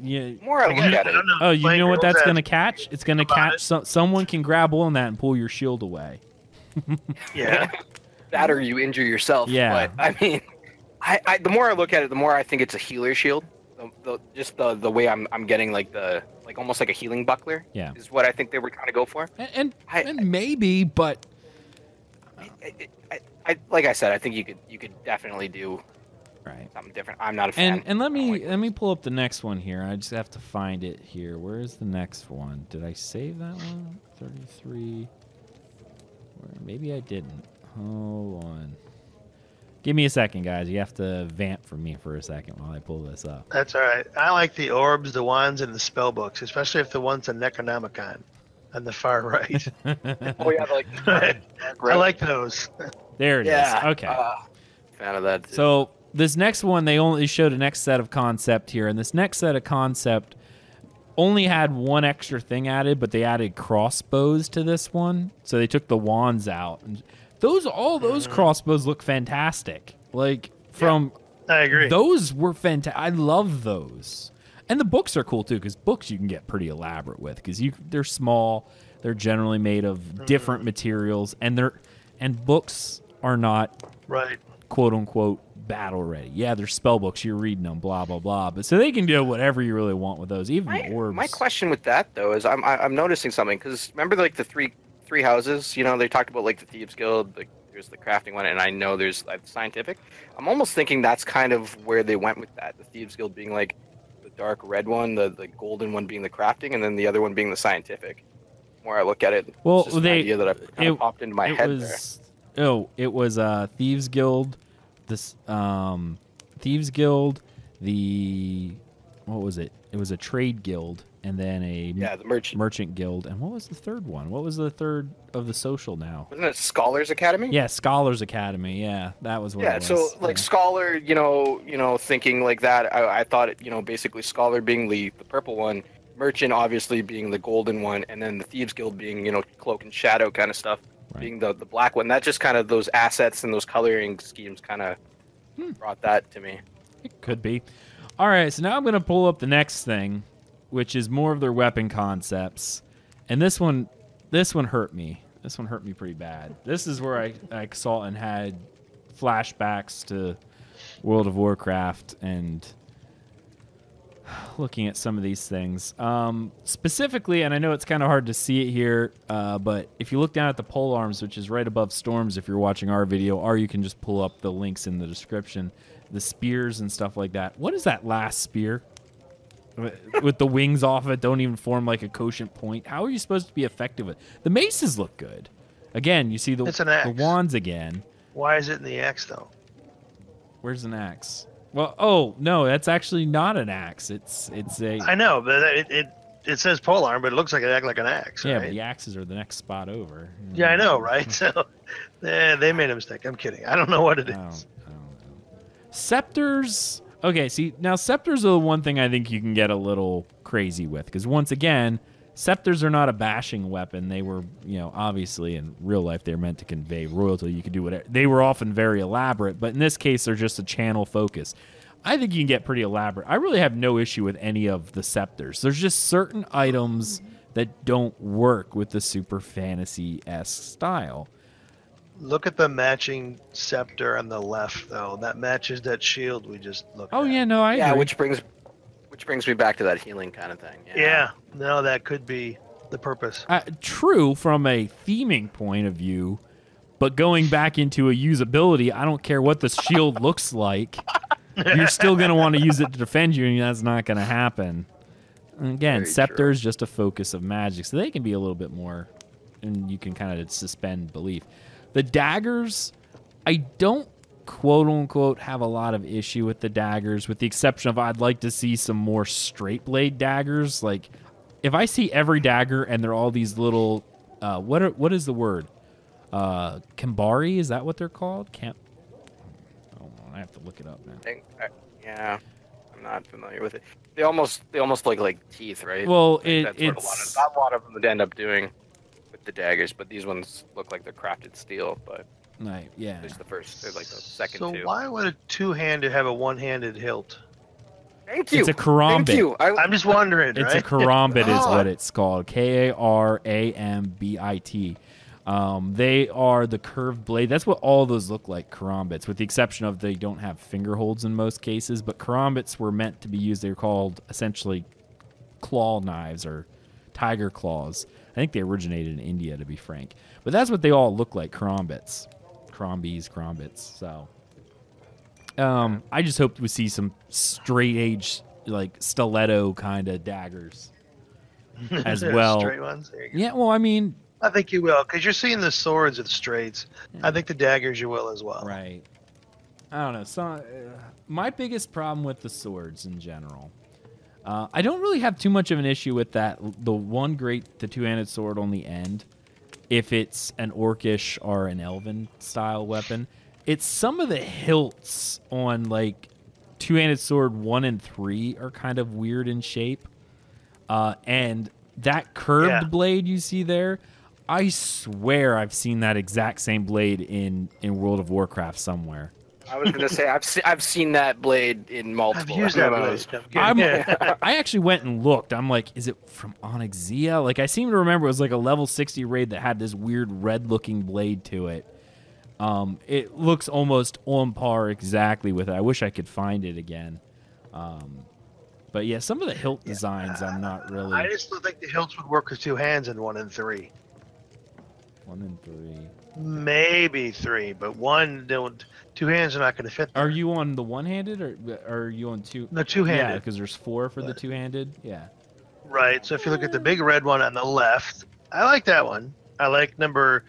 More I look at it. Oh, you know what that's going to catch? It's going to catch... someone can grab on that and pull your shield away. Yeah. That or you injure yourself. Yeah. But, I mean, I the more I look at it, the more I think it's a healer shield. The way I'm getting like almost like a healing buckler. Yeah. Is what I think they were trying to go for. And maybe, but... I like I said, I think you could definitely do something different. I'm not a fan. And let me pull up the next one here. I just have to find it here. Where is the next one? Did I save that one? 33. Maybe I didn't. Hold on. Give me a second, guys. You have to vamp for me for a second while I pull this up. That's all right. I like the orbs, the wands, and the spell books, especially if the one's a Necronomicon on the far right. Oh yeah, I like those. There it is. Okay. Fan of that too. So this next one, they only showed a next set of concept here, and this next set of concept only had one extra thing added, but they added crossbows to this one. So they took the wands out. And all those crossbows look fantastic. Like I agree. Those were fantastic. I love those. And the books are cool too, because books you can get pretty elaborate with, because they're small, they're generally made of different materials, and books are not quote unquote battle ready. Yeah, they're spell books, you're reading them, blah blah blah. But so they can do whatever you really want with those, even the orbs. My question with that though is I'm noticing something, because remember like the three houses, they talked about like the Thieves Guild, there's the crafting one, and I know there's like the scientific. I'm almost thinking that's kind of where they went with that. The Thieves Guild being like the dark red one, the golden one being the crafting, and then the other one being the scientific. The more I look at it, well, it's just an idea that kind of popped into my head there. Oh, it was Thieves Guild, Thieves Guild, what was it? It was a trade guild, and then the merchant guild. And what was the third one? What was the third of the social now? Wasn't it Scholars Academy? Yeah, Scholars Academy. Yeah, that was what it was. So like Scholar, thinking like that, I thought it, basically Scholar being the purple one, Merchant obviously being the golden one, and then the Thieves Guild being, Cloak and Shadow kind of stuff, being the black one. That just kind of, those assets and those coloring schemes kind of brought that to me. It could be. All right, so now I'm going to pull up the next thing, which is more of their weapon concepts. And this one hurt me. This one hurt me pretty bad. This is where I saw and had flashbacks to World of Warcraft and looking at some of these things. Specifically, and I know it's kind of hard to see it here, but if you look down at the pole arms, which is right above Storms if you're watching our video, or you can just pull up the links in the description, the spears and stuff like that. What is that last spear? With the wings off of it, don't even form like a quotient point. How are you supposed to be effective with it? The maces look good. Again, you see the wands again. Why is it in the axe though? Where's an axe? Well, oh no, that's actually not an axe. It's a. I know, but it says polearm, but it looks like it acts like an axe. Yeah, right? but the axes are the next spot over. Yeah, I know, right? So, they made a mistake. I'm kidding. I don't know what it is. I don't know. Scepters. Okay, see, now Scepters are the one thing I think you can get a little crazy with, because once again, Scepters are not a bashing weapon. They were, obviously in real life they're meant to convey royalty. You could do whatever. They were often very elaborate, but in this case they're just a channel focus. I think you can get pretty elaborate. I really have no issue with any of the scepters. There's just certain items that don't work with the super fantasy-esque style. Look at the matching scepter on the left, though. That matches that shield we just looked at. Oh yeah, no, I agree. which brings me back to that healing kind of thing. Yeah, no, that could be the purpose. True from a theming point of view, but going back into a usability, I don't care what the shield looks like. You're still going to want to use it to defend you, and that's not going to happen. And again, Scepter is just a focus of magic, so they can be a little bit more, and you can kind of suspend belief. The daggers, I don't quote-unquote have a lot of issue with the daggers, with the exception of I'd like to see some more straight blade daggers. Like, if I see every dagger and they're all these little, what is the word? Kambari, is that what they're called? I have to look it up, man. Yeah, I'm not familiar with it. They almost look like teeth, right? Well, that's what a lot of them would end up doing with the daggers, but these ones look like they're crafted steel. But yeah, there's the first, they're like the second so two. Why would a two-handed have a one-handed hilt? Thank you. It's a karambit. Thank you. I'm just wondering. It's right? a karambit, is what it's called. Karambit. They are the curved blade. That's what all those look like, karambits, with the exception of they don't have finger holds in most cases. But karambits were meant to be used. They're called essentially claw knives or tiger claws. I think they originated in India, to be frank. But that's what they all look like, karambits. Karambits. So I just hope we see some straight edge, like stiletto kind of daggers as well. Straight ones? There you go. Yeah, well, I mean, I think you will, because you're seeing the swords with straights. Yeah. I think the daggers you will as well. Right. I don't know. So, my biggest problem with the swords in general, I don't really have too much of an issue with that. The two-handed sword on the end, if it's an orcish or an elven style weapon. It's some of the hilts on like two-handed sword 1 and 3 are kind of weird in shape, and that curved blade you see there. I swear I've seen that exact same blade in World of Warcraft somewhere. I was going to say, I've seen that blade in multiple. I've used that blade. I actually went and looked. I'm like, is it from Onyxia? Like, I seem to remember it was like a level 60 raid that had this weird red-looking blade to it. It looks almost on par exactly with it. I wish I could find it again. But yeah, some of the hilt designs I'm not really... I just don't think the hilts would work with two hands in 1 and 3. 1 and 3. Maybe 3, but 1, two hands are not going to fit there. Are you on the one-handed or are you on two? No, two-handed. Yeah, because there's 4 for the two-handed. Yeah. Right. So if you look at the big red one on the left, I like that one. I like the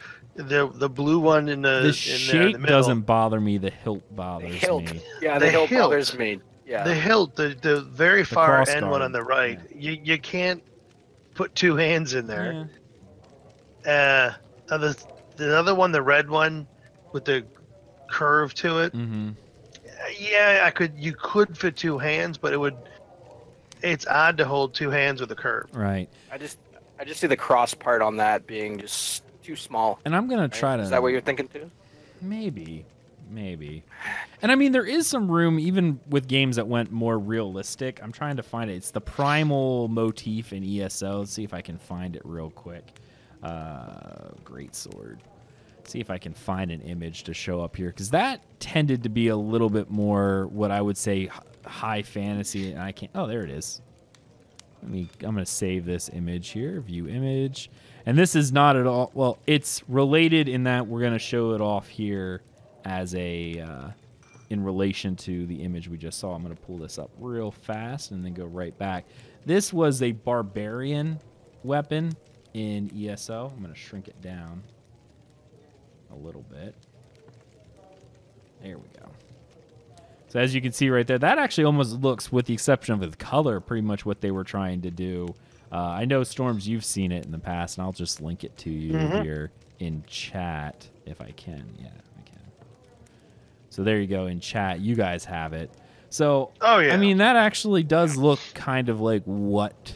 blue one in the shape in the doesn't bother me. The hilt bothers me. Yeah, the hilt bothers me. Yeah. The hilt, the very far end one on the right. Yeah. You can't put two hands in there. Yeah. The other one, the red one with the curve to it. Mm-hmm. Yeah, you could fit two hands, but it's odd to hold two hands with a curve. Right. I just see the cross part on that being just too small. And I'm gonna try to. Is that what you're thinking too? Maybe. And I mean, there is some room, even with games that went more realistic. I'm trying to find it. It's the primal motif in ESO. Let's see if I can find it real quick. Great sword. See if I can find an image to show up here, because that tended to be a little bit more what I would say high fantasy. And I can't. Oh, there it is. I'm gonna save this image here. View image. And this is not at all. Well, it's related in that we're gonna show it off here as a in relation to the image we just saw. I'm gonna pull this up real fast and then go right back. This was a barbarian weapon in ESO. I'm gonna shrink it down a little bit. There we go. So as you can see right there, that actually almost looks, with the exception of the color, pretty much what they were trying to do. I know, Storms, you've seen it in the past, and I'll just link it to you here in chat if I can. Yeah, I can. So there you go in chat. You guys have it. So, oh, yeah. I mean, that actually does look kind of like what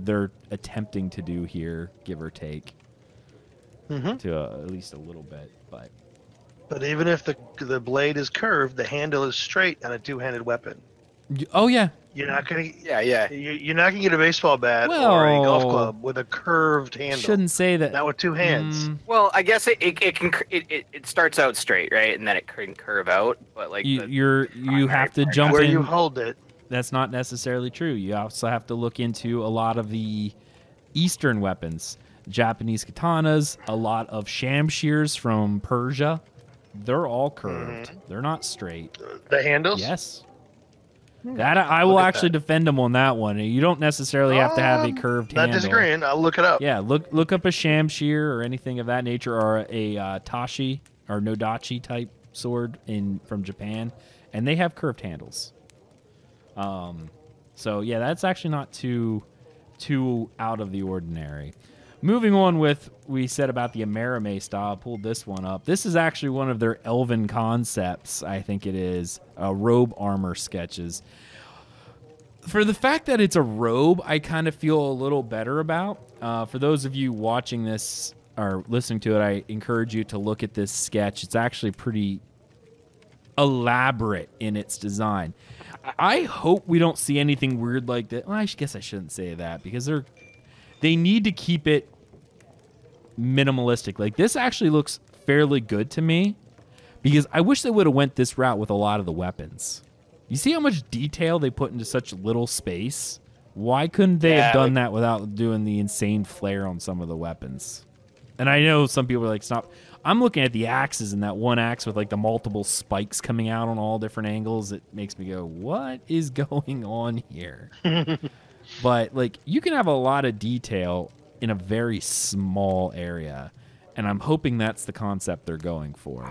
they're attempting to do here, give or take, Mm-hmm. to at least a little bit. But even if the blade is curved, the handle is straight on a two-handed weapon. Oh yeah, You're not gonna. Yeah. You're not gonna get a baseball bat or a golf Well, club with a curved handle. shouldn't say that. Not with two hands. Well, I guess it starts out straight, right, and then it can curve out. But like You have to jump Where in. you hold it. That's not necessarily true. You also have to look into a lot of the Eastern weapons, Japanese katanas, a lot of shamshirs from Persia. They're all curved. They're not straight. The handles. Yes. That I will at actually defend them on that one. You don't necessarily have to have a curved Not handle. disagreeing. I'll look it up. Yeah, look up a shamshir or anything of that nature, or a tashi or nodachi type sword from Japan, and they have curved handles. So yeah, that's actually not too out of the ordinary. Moving on with, we said about the Amerime style. I pulled this one up. This is actually one of their elven concepts, I think it is. Robe armor sketches. For the fact that it's a robe, I kind of feel a little better about. For those of you watching this or listening to it, I encourage you to look at this sketch. It's actually pretty elaborate in its design. I hope we don't see anything weird like that. Well, I guess I shouldn't say that, because they need to keep it minimalistic. Like, this actually looks fairly good to me, because I wish they would have went this route with a lot of the weapons. You see how much detail they put into such little space? Why couldn't they have done that without doing the insane flare on some of the weapons? And I know some people are like, stop. I'm looking at the axes, and that one axe with like the multiple spikes coming out on all different angles. It makes me go, what is going on here? But like, you can have a lot of detail in a very small area, and I'm hoping that's the concept they're going for.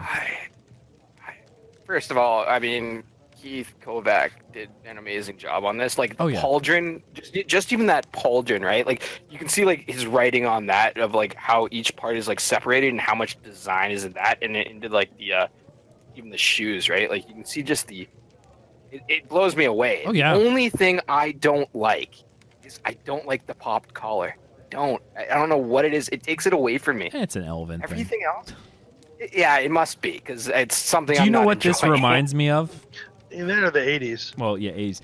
First of all, I mean, Keith Kovac did an amazing job on this. Like, the pauldron, just even that pauldron, right? Like, you can see like his writing on that of like how each part is like separated and how much design is in that, and into like the even the shoes, right? Like, you can see just it blows me away. Oh yeah. The only thing I don't like is I don't like the popped collar. I don't know what it is. It takes it away from me. It's an elven thing. Everything else, yeah, it must be, because it's something. Do you I'm know not what this enjoying. reminds me of? They're the 80s. Well, yeah, 80s.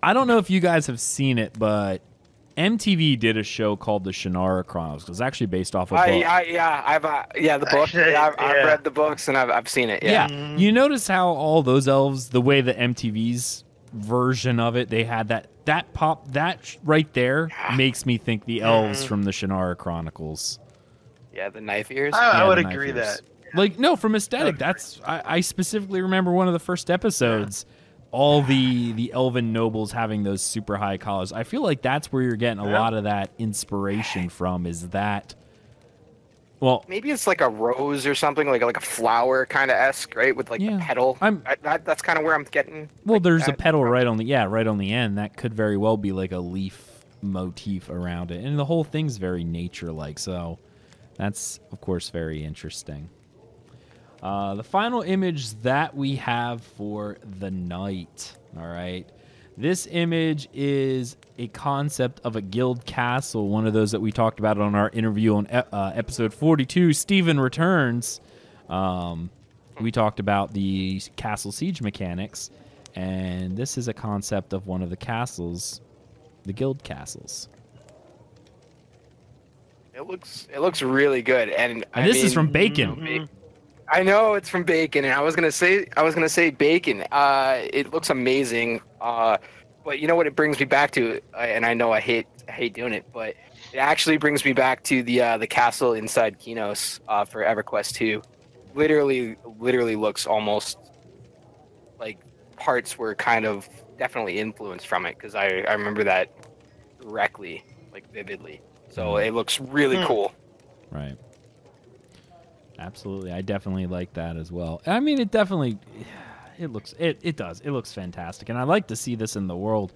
I don't know if you guys have seen it, but MTV did a show called the Shannara Chronicles. It was actually based off of a book. The book. Actually, I've read the books and I've seen it. Yeah. You notice how all those elves, the way the MTV's version of it, they had that right there makes me think the elves from the Shannara Chronicles. Yeah, the knife ears. I would agree that. Like, no, from aesthetic, that's I specifically remember one of the first episodes, all the elven nobles having those super high collars. I feel like that's where you're getting a lot of that inspiration from, is that, well, maybe it's like a rose or something, like a flower kind of esque, right? With like the petal. That's kind of where I'm getting. Well, like, there's a petal right on the end. That could very well be like a leaf motif around it, and the whole thing's very nature-like. So that's, of course, very interesting. The final image that we have for the night, all right? This image is a concept of a guild castle, one of those that we talked about on our interview on episode 42, Steven Returns. We talked about the castle siege mechanics, and this is a concept of one of the castles, the guild castles. It looks really good, and this is from Bacon. I know it's from Bacon, and I was gonna say Bacon. It looks amazing. But you know what it brings me back to, and I know I hate doing it, but it actually brings me back to the castle inside Kinos for EverQuest 2. Literally looks almost like parts were kind of definitely influenced from it, because I remember that directly, like vividly. So it looks really cool. Right. Absolutely. I definitely like that as well. I mean, it definitely, it looks fantastic. And I like to see this in the world.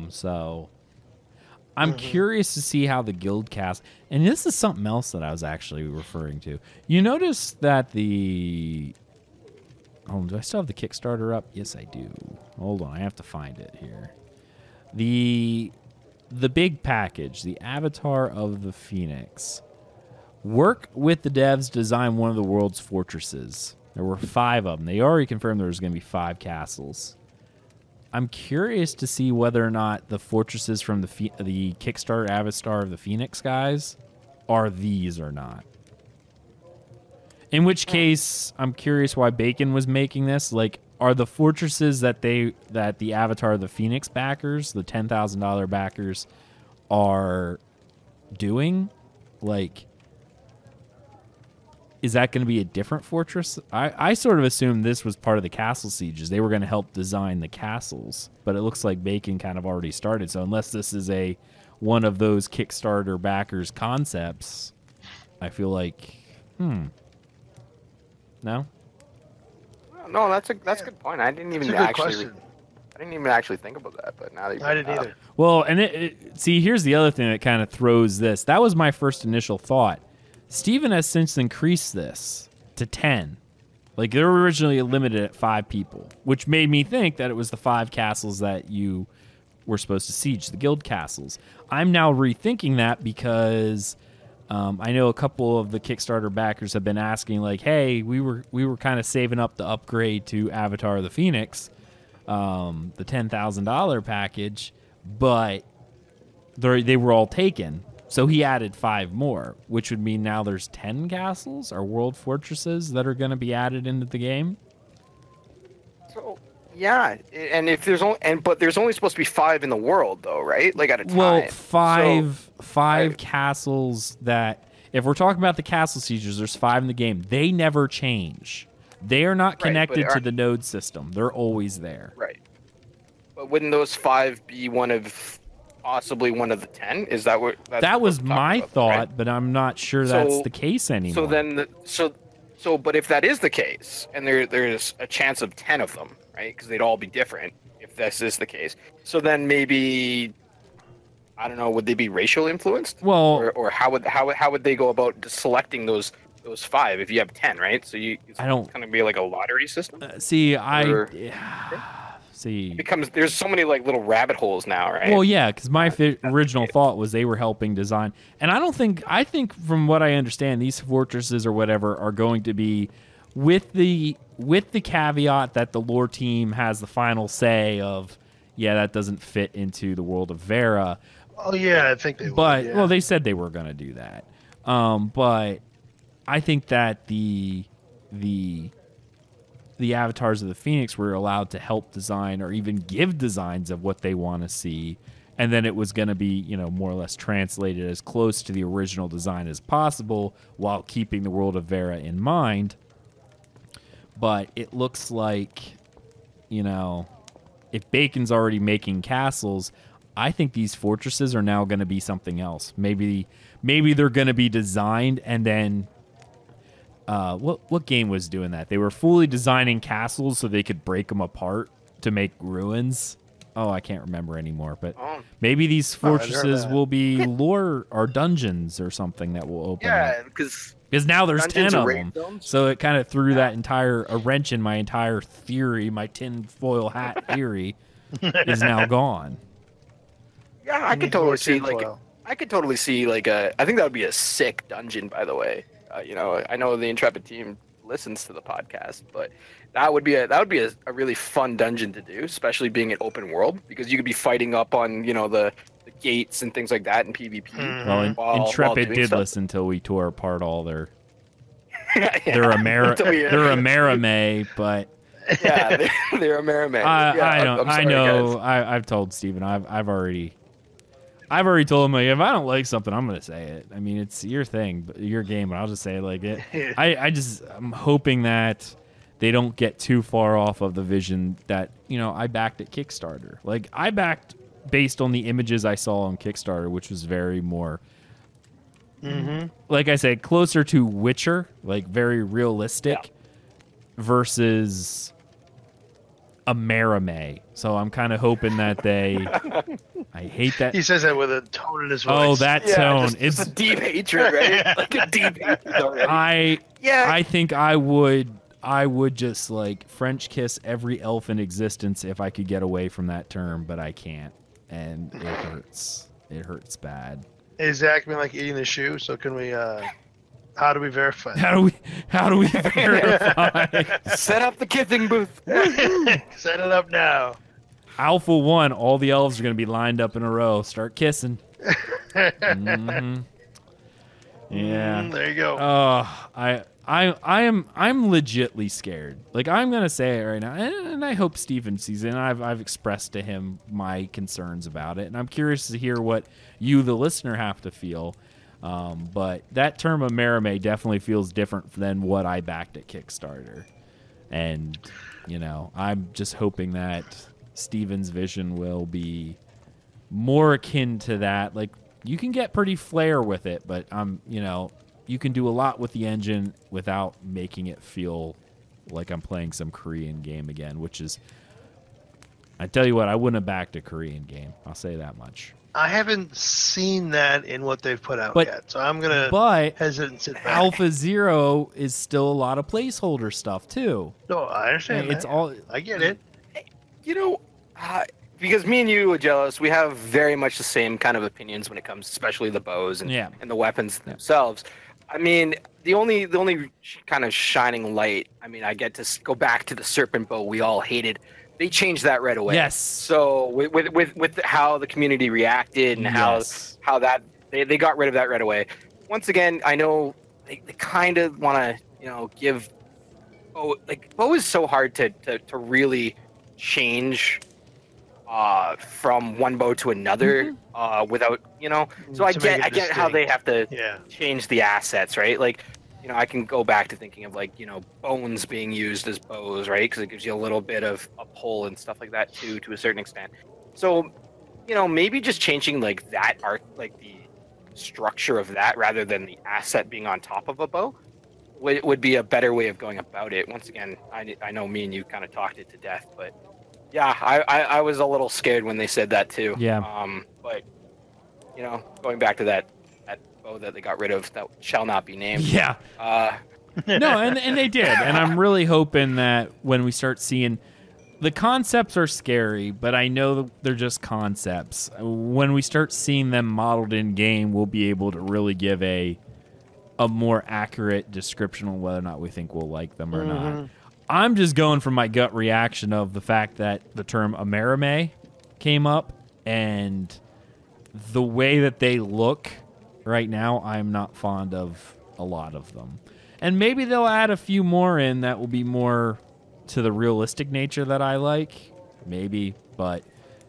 So I'm curious to see how the guild cast, and this is something else that I was actually referring to. You notice that do I still have the Kickstarter up? Yes, I do. Hold on. I have to find it here. the big package, the Avatar of the Phoenix. Work with the devs to design one of the world's fortresses. There were 5 of them. They already confirmed there was going to be 5 castles. I'm curious to see whether or not the fortresses from the Kickstarter Avatar of the Phoenix guys are these or not. In which case, I'm curious why Bacon was making this. Like, are the fortresses that the Avatar of the Phoenix backers, the $10,000 backers, are doing? Like, is that going to be a different fortress? I sort of assumed this was part of the castle sieges. They were going to help design the castles, but it looks like Bacon kind of already started. So unless this is one of those Kickstarter backers concepts, I feel like, no? No, that's a good point. I didn't even actually think about that, but now that you I didn't either. Well, and see, here's the other thing that kind of throws this. That was my first initial thought. Steven has since increased this to 10. Like, they were originally limited at 5 people, which made me think that it was the 5 castles that you were supposed to siege, the guild castles. I'm now rethinking that because I know a couple of the Kickstarter backers have been asking, like, hey, we were kind of saving up the upgrade to Avatar of the Phoenix, the $10,000 package, but they were all taken. So he added 5 more, which would mean now there's 10 castles or world fortresses that are going to be added into the game. So yeah, and if there's but there's only supposed to be 5 in the world, though, right? Like at a time. Well, five castles that, if we're talking about the castle sieges, there's 5 in the game. They never change. They are not connected to the node system. They're always there. Right. But wouldn't those 5 be possibly one of the 10? Is that what? That was my thought, right? But I'm not sure that's the case anymore. But if that is the case, and there's a chance of 10 of them, right? Because they'd all be different if this is the case. So then maybe, I don't know, would they be racially influenced? Well, or how would they go about selecting those 5 if you have 10, right? So it's kind of be like a lottery system. Because there's so many like little rabbit holes now, right? Well, yeah, because my original thought was they were helping design, and I think from what I understand, these fortresses or whatever are going to be with the caveat that the lore team has the final say of, yeah, that doesn't fit into the world of Vera. Oh yeah, I think they would. But yeah. well, they said they were going to do that. But I think that the Avatars of the Phoenix were allowed to help design or even give designs of what they want to see, and then it was going to be, more or less translated as close to the original design as possible while keeping the world of Vera in mind. But it looks like, if Bacon's already making castles, I think these fortresses are now going to be something else. Maybe they're going to be designed and then what game was doing that? They were fully designing castles so they could break them apart to make ruins. Oh, I can't remember anymore, but maybe these fortresses will be lore or dungeons or something that will open. Yeah, because now there's 10 of them. So it kind of threw a wrench in my entire theory. My tinfoil hat theory is now gone. Yeah, I could totally see I think that would be a sick dungeon, by the way. I know the Intrepid team listens to the podcast, but that would be a really fun dungeon to do, especially being an open world, because you could be fighting up on the gates and things like that in PvP. Well, Intrepid did listen until we tore apart all their Amerime, but yeah, they're Amerime. I've told Steven. I've already told him, like, if I don't like something, I'm gonna say it. I mean, it's your thing, your game, but I'll just say it like it. I'm hoping that they don't get too far off of the vision that I backed at Kickstarter. Like, I backed based on the images I saw on Kickstarter, which was very more, like I said, closer to Witcher, like very realistic, versus Amerime. So I'm kind of hoping that they. I hate that. He says that with a tone in his voice. Oh, that tone. It's a deep hatred, right? Like a deep hatred already. I think I would just like French kiss every elf in existence if I could get away from that term, but I can't, and it hurts. It hurts bad. Is acting like eating the shoe? So can we? How do we verify? How do we verify? Set up the kissing booth. Set it up now. Alpha 1, all the elves are going to be lined up in a row. Start kissing. Mm-hmm. Yeah. There you go. I'm legitly scared. Like, I'm gonna say it right now, and I hope Steven sees it. And I've expressed to him my concerns about it, and I'm curious to hear what you, the listener, have to feel. But that term Amerime definitely feels different than what I backed at Kickstarter, and I'm just hoping that Steven's vision will be more akin to that. Like, you can get pretty flair with it, but you can do a lot with the engine without making it feel like I'm playing some Korean game again, which is, I tell you what, I wouldn't have backed a Korean game. I'll say that much. I haven't seen that in what they've put out yet, so I'm gonna hesitate and sit back. Alpha 0 is still a lot of placeholder stuff too. No, I understand. It's all. I get it. Because me and you, Aggelos, we have very much the same kind of opinions when it comes, especially the bows and the weapons themselves. I mean, the only kind of shining light. I mean, I get to go back to the serpent bow we all hated. They changed that right away. Yes. So with how the community reacted and how that they got rid of that right away. Once again, I know they kind of want to give bow is so hard to really change from one bow to another without So I get how they have to change the assets, right? Like, I can go back to thinking of bones being used as bows, right? Because it gives you a little bit of a pull and stuff like that too, to a certain extent. So, maybe just changing that art, the structure of that, rather than the asset being on top of a bow, would be a better way of going about it. Once again, I know me and you kind of talked it to death, but yeah, I was a little scared when they said that too. Yeah. But going back to that bow that they got rid of that shall not be named. Yeah. No, and they did, and I'm really hoping that when we start seeing, the concepts are scary, but I know they're just concepts. When we start seeing them modeled in game, we'll be able to really give a more accurate description on whether or not we think we'll like them or not. I'm just going from my gut reaction of the fact that the term Amerime came up, and the way that they look right now, I'm not fond of a lot of them. And maybe they'll add a few more in that will be more to the realistic nature that I like. Maybe. But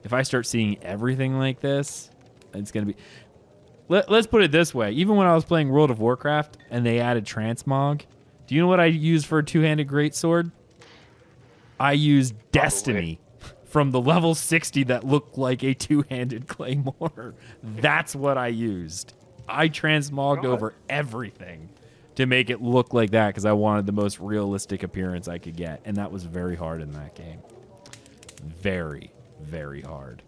if I start seeing everything like this, it's going to be... Let's put it this way. Even when I was playing World of Warcraft and they added Transmog, do you know what I used for a two-handed greatsword? I used Destiny from the level 60 that looked like a two-handed claymore. That's what I used. I transmogged over everything to make it look like that because I wanted the most realistic appearance I could get, and that was very hard in that game. Very, very hard.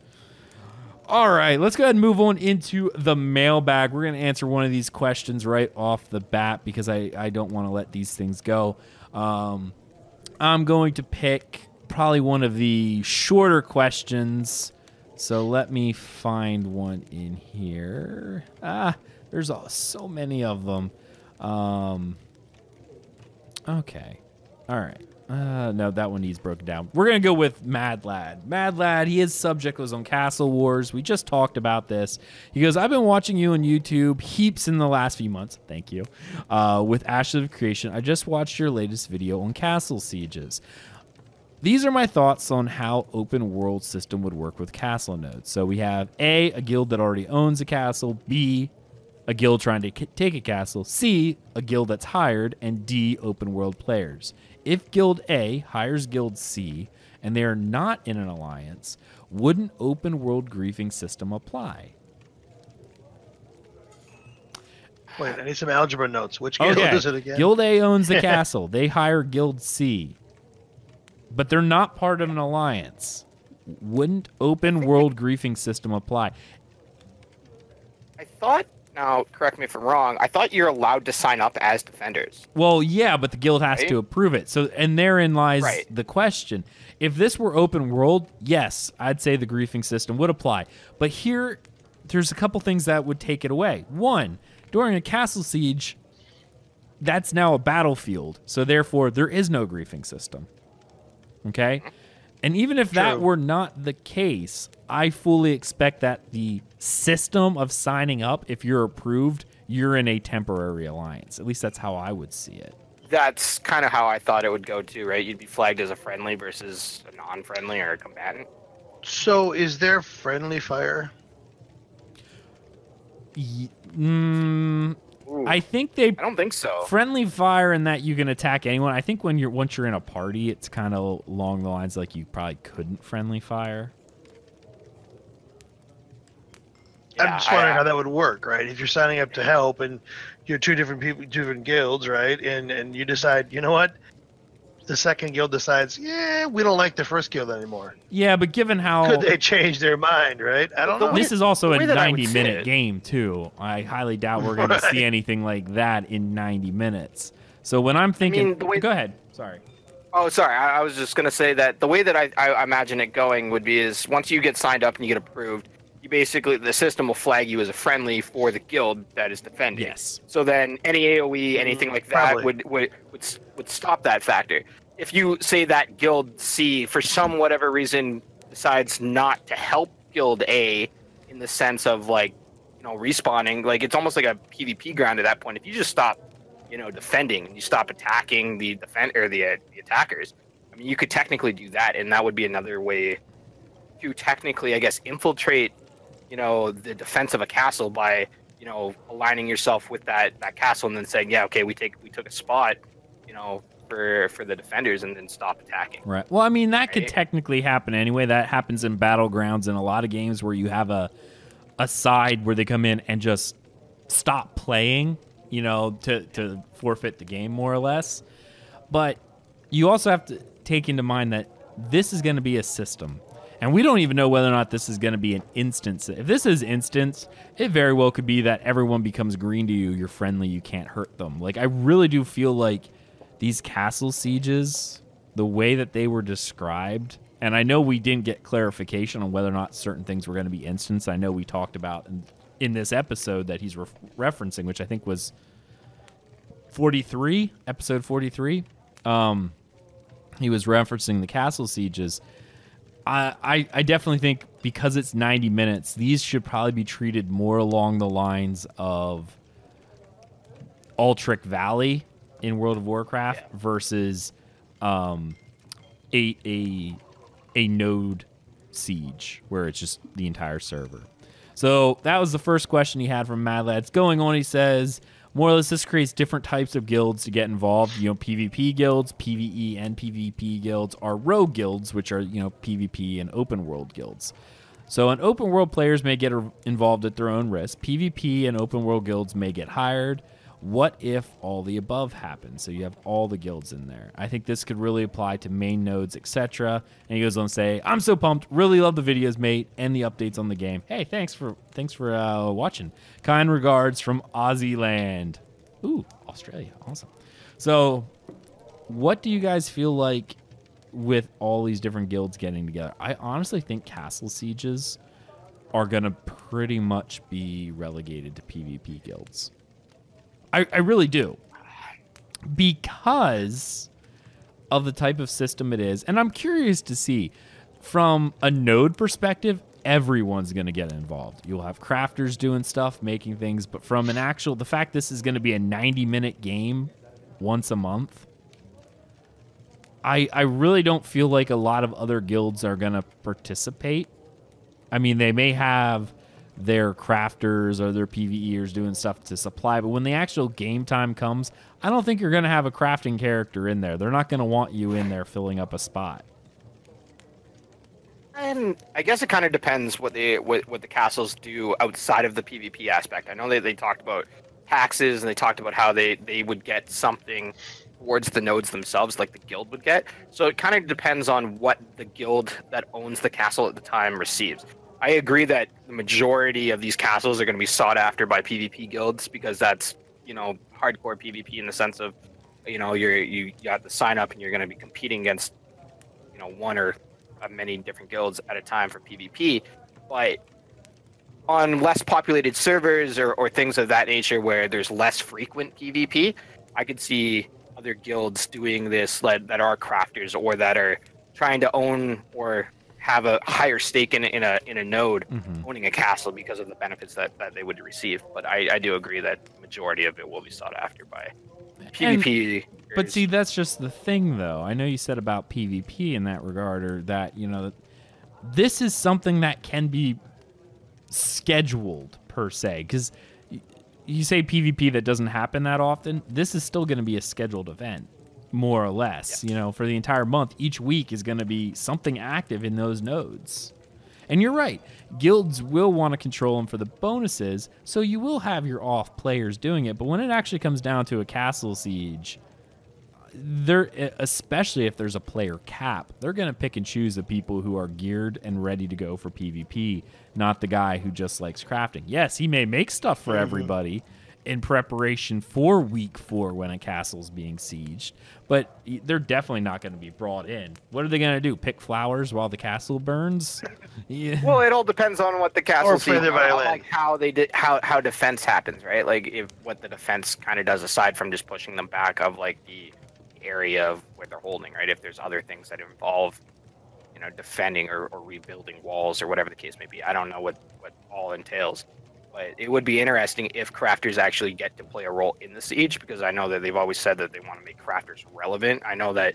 All right, let's go ahead and move on into the mailbag. We're going to answer one of these questions right off the bat because I don't want to let these things go. I'm going to pick probably one of the shorter questions. So let me find one in here. There's so many of them. Okay. All right. No, that one needs broken down. We're going to go with Mad Lad. Mad Lad, his subject was on Castle Wars. We just talked about this. He goes, I've been watching you on YouTube heaps in the last few months. Thank you. With Ashes of Creation. I just watched your latest video on Castle Sieges. These are my thoughts on how open world system would work with castle nodes. So we have A, a guild that already owns a castle. B, a guild trying to take a castle. C, a guild that's hired. And D, open world players. If Guild A hires Guild C and they are not in an alliance, would an open world griefing system apply? Wait, I need some algebra notes. Which guild is it again? Guild A owns the castle. They hire Guild C, but they're not part of an alliance. Wouldn't open world griefing system apply? I thought... Now, correct me if I'm wrong. I thought you're allowed to sign up as defenders. Well, yeah, but the guild has to approve it. So, and therein lies the question. If this were open world, yes, I'd say the griefing system would apply. But here, there's a couple things that would take it away. One, during a castle siege, that's now a battlefield, so therefore there is no griefing system. Okay? And even if that were not the case, I fully expect that the system of signing up, if you're approved, you're in a temporary alliance. At least that's how I would see it. That's kind of how I thought it would go too, right? You'd be flagged as a friendly versus a non-friendly or a combatant. So is there friendly fire? I think I don't think so. Friendly fire in that you can attack anyone. I think once you're in a party, it's kind of along the lines like you probably couldn't friendly fire. Yeah, I'm just wondering how that would work, right? If you're signing up to help and you're two different people, two different guilds, right? And you decide, you know what? The second guild decides, yeah, we don't like the first guild anymore. Yeah, but given how... Could they change their mind, right? I don't know. This is also a 90-minute game, too. I highly doubt we're going to see anything like that in 90 minutes. So when I'm thinking... Go ahead. Sorry. Oh, sorry. I was just going to say that the way that I imagine it going would be is once you get signed up and you get approved, you basically, the system will flag you as a friendly for the guild that is defending. Yes. So then any AoE, anything like that would stop that factor. If you say that guild C, for some whatever reason, decides not to help guild A in the sense of like, you know, respawning, like it's almost like a PvP ground at that point. If you just stop, you know, defending and you stop attacking the attackers, I mean, you could technically do that, and that would be another way to technically, I guess, infiltrate, you know, the defense of a castle by, you know, aligning yourself with that castle and then saying, yeah, okay, we took a spot, you know, for the defenders, and then stop attacking. Right. Well, I mean, that could technically happen anyway. That happens in battlegrounds in a lot of games where you have a side where they come in and just stop playing, you know, to forfeit the game more or less. But you also have to take into mind that this is going to be a system. And we don't even know whether or not this is going to be an instance. If this is instance, it very well could be that everyone becomes green to you, you're friendly, you can't hurt them. Like, I really do feel like these castle sieges, the way that they were described, and I know we didn't get clarification on whether or not certain things were going to be instance. I know we talked about in this episode that he's referencing, which I think was 43, episode 43. He was referencing the castle sieges. I definitely think because it's 90 minutes, these should probably be treated more along the lines of Altric Valley in World of Warcraft versus a node siege where it's just the entire server. So that was the first question he had from Mad Lads. Going on, he says, more or less, this creates different types of guilds to get involved. You know, PvP guilds, PvE and PvP guilds are rogue guilds, which are, you know, PvP and open world guilds. So an open world players may get involved at their own risk. PvP and open world guilds may get hired. What if all the above happens? So you have all the guilds in there. I think this could really apply to main nodes, etc. And he goes on to say, I'm so pumped. Really love the videos, mate, and the updates on the game. Hey, thanks for watching. Kind regards from Aussie land. Ooh, Australia. Awesome. So what do you guys feel like with all these different guilds getting together? I honestly think castle sieges are going to pretty much be relegated to PvP guilds. I really do. Because of the type of system it is. And I'm curious to see, from a node perspective, everyone's going to get involved. You'll have crafters doing stuff, making things. But from the fact this is going to be a 90-minute game once a month, I really don't feel like a lot of other guilds are going to participate. I mean, they may have their crafters or their PvEers doing stuff to supply, but when the actual game time comes, I don't think you're going to have a crafting character in there. They're not going to want you in there filling up a spot. And I guess it kind of depends what the castles do outside of the PvP aspect. I know they talked about taxes, and they talked about how they would get something towards the nodes themselves, like the guild would get. So it kind of depends on what the guild that owns the castle at the time receives. I agree that the majority of these castles are going to be sought after by PvP guilds because that's, you know, hardcore PvP in the sense of, you know, you have to sign up and you're going to be competing against, you know, one or many different guilds at a time for PvP. But on less populated servers or things of that nature where there's less frequent PvP, I could see other guilds doing this that are crafters or that are trying to own or have a higher stake in a node, owning a castle because of the benefits that they would receive. But I do agree that the majority of it will be sought after by PvP. But see, that's just the thing, though. I know you said about PvP in that regard, or that, this is something that can be scheduled, per se. Because you say PvP that doesn't happen that often, this is still going to be a scheduled event, more or less. Yeah. For the entire month, each week is going to be something active in those nodes. And you're right. Guilds will want to control them for the bonuses, so you will have your off players doing it. But when it actually comes down to a castle siege, especially if there's a player cap, they're going to pick and choose the people who are geared and ready to go for PvP, not the guy who just likes crafting. Yes, he may make stuff for everybody in preparation for week 4 when a castle's being sieged, but they're definitely not going to be brought in. What are they going to do? Pick flowers while the castle burns? Yeah. Well, it all depends on what the castle Or play the violin. like how they did how defense happens, right? Like what the defense kind of does aside from just pushing them back of like the area of where they're holding, right? If there's other things that involve defending or rebuilding walls or whatever the case may be. I don't know what all entails. But it would be interesting if crafters actually get to play a role in the siege, because I know that they've always said that they want to make crafters relevant. I know that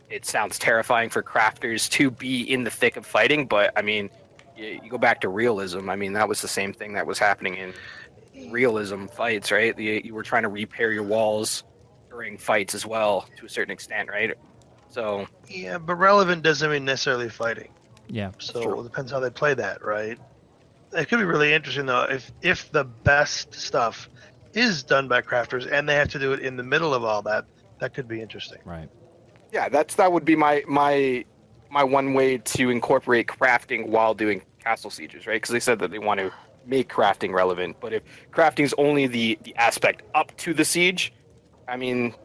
it sounds terrifying for crafters to be in the thick of fighting, but I mean, you go back to realism. I mean, that was the same thing that was happening in realism fights, right? You were trying to repair your walls during fights as well, to a certain extent, right? So yeah, but relevant doesn't mean necessarily fighting. Yeah. So it depends how they play that, right? It could be really interesting though if the best stuff is done by crafters and they have to do it in the middle of all that. That could be interesting. Right. Yeah, that would be my one way to incorporate crafting while doing castle sieges, right? Because they said that they want to make crafting relevant, but if crafting is only the aspect up to the siege, I mean,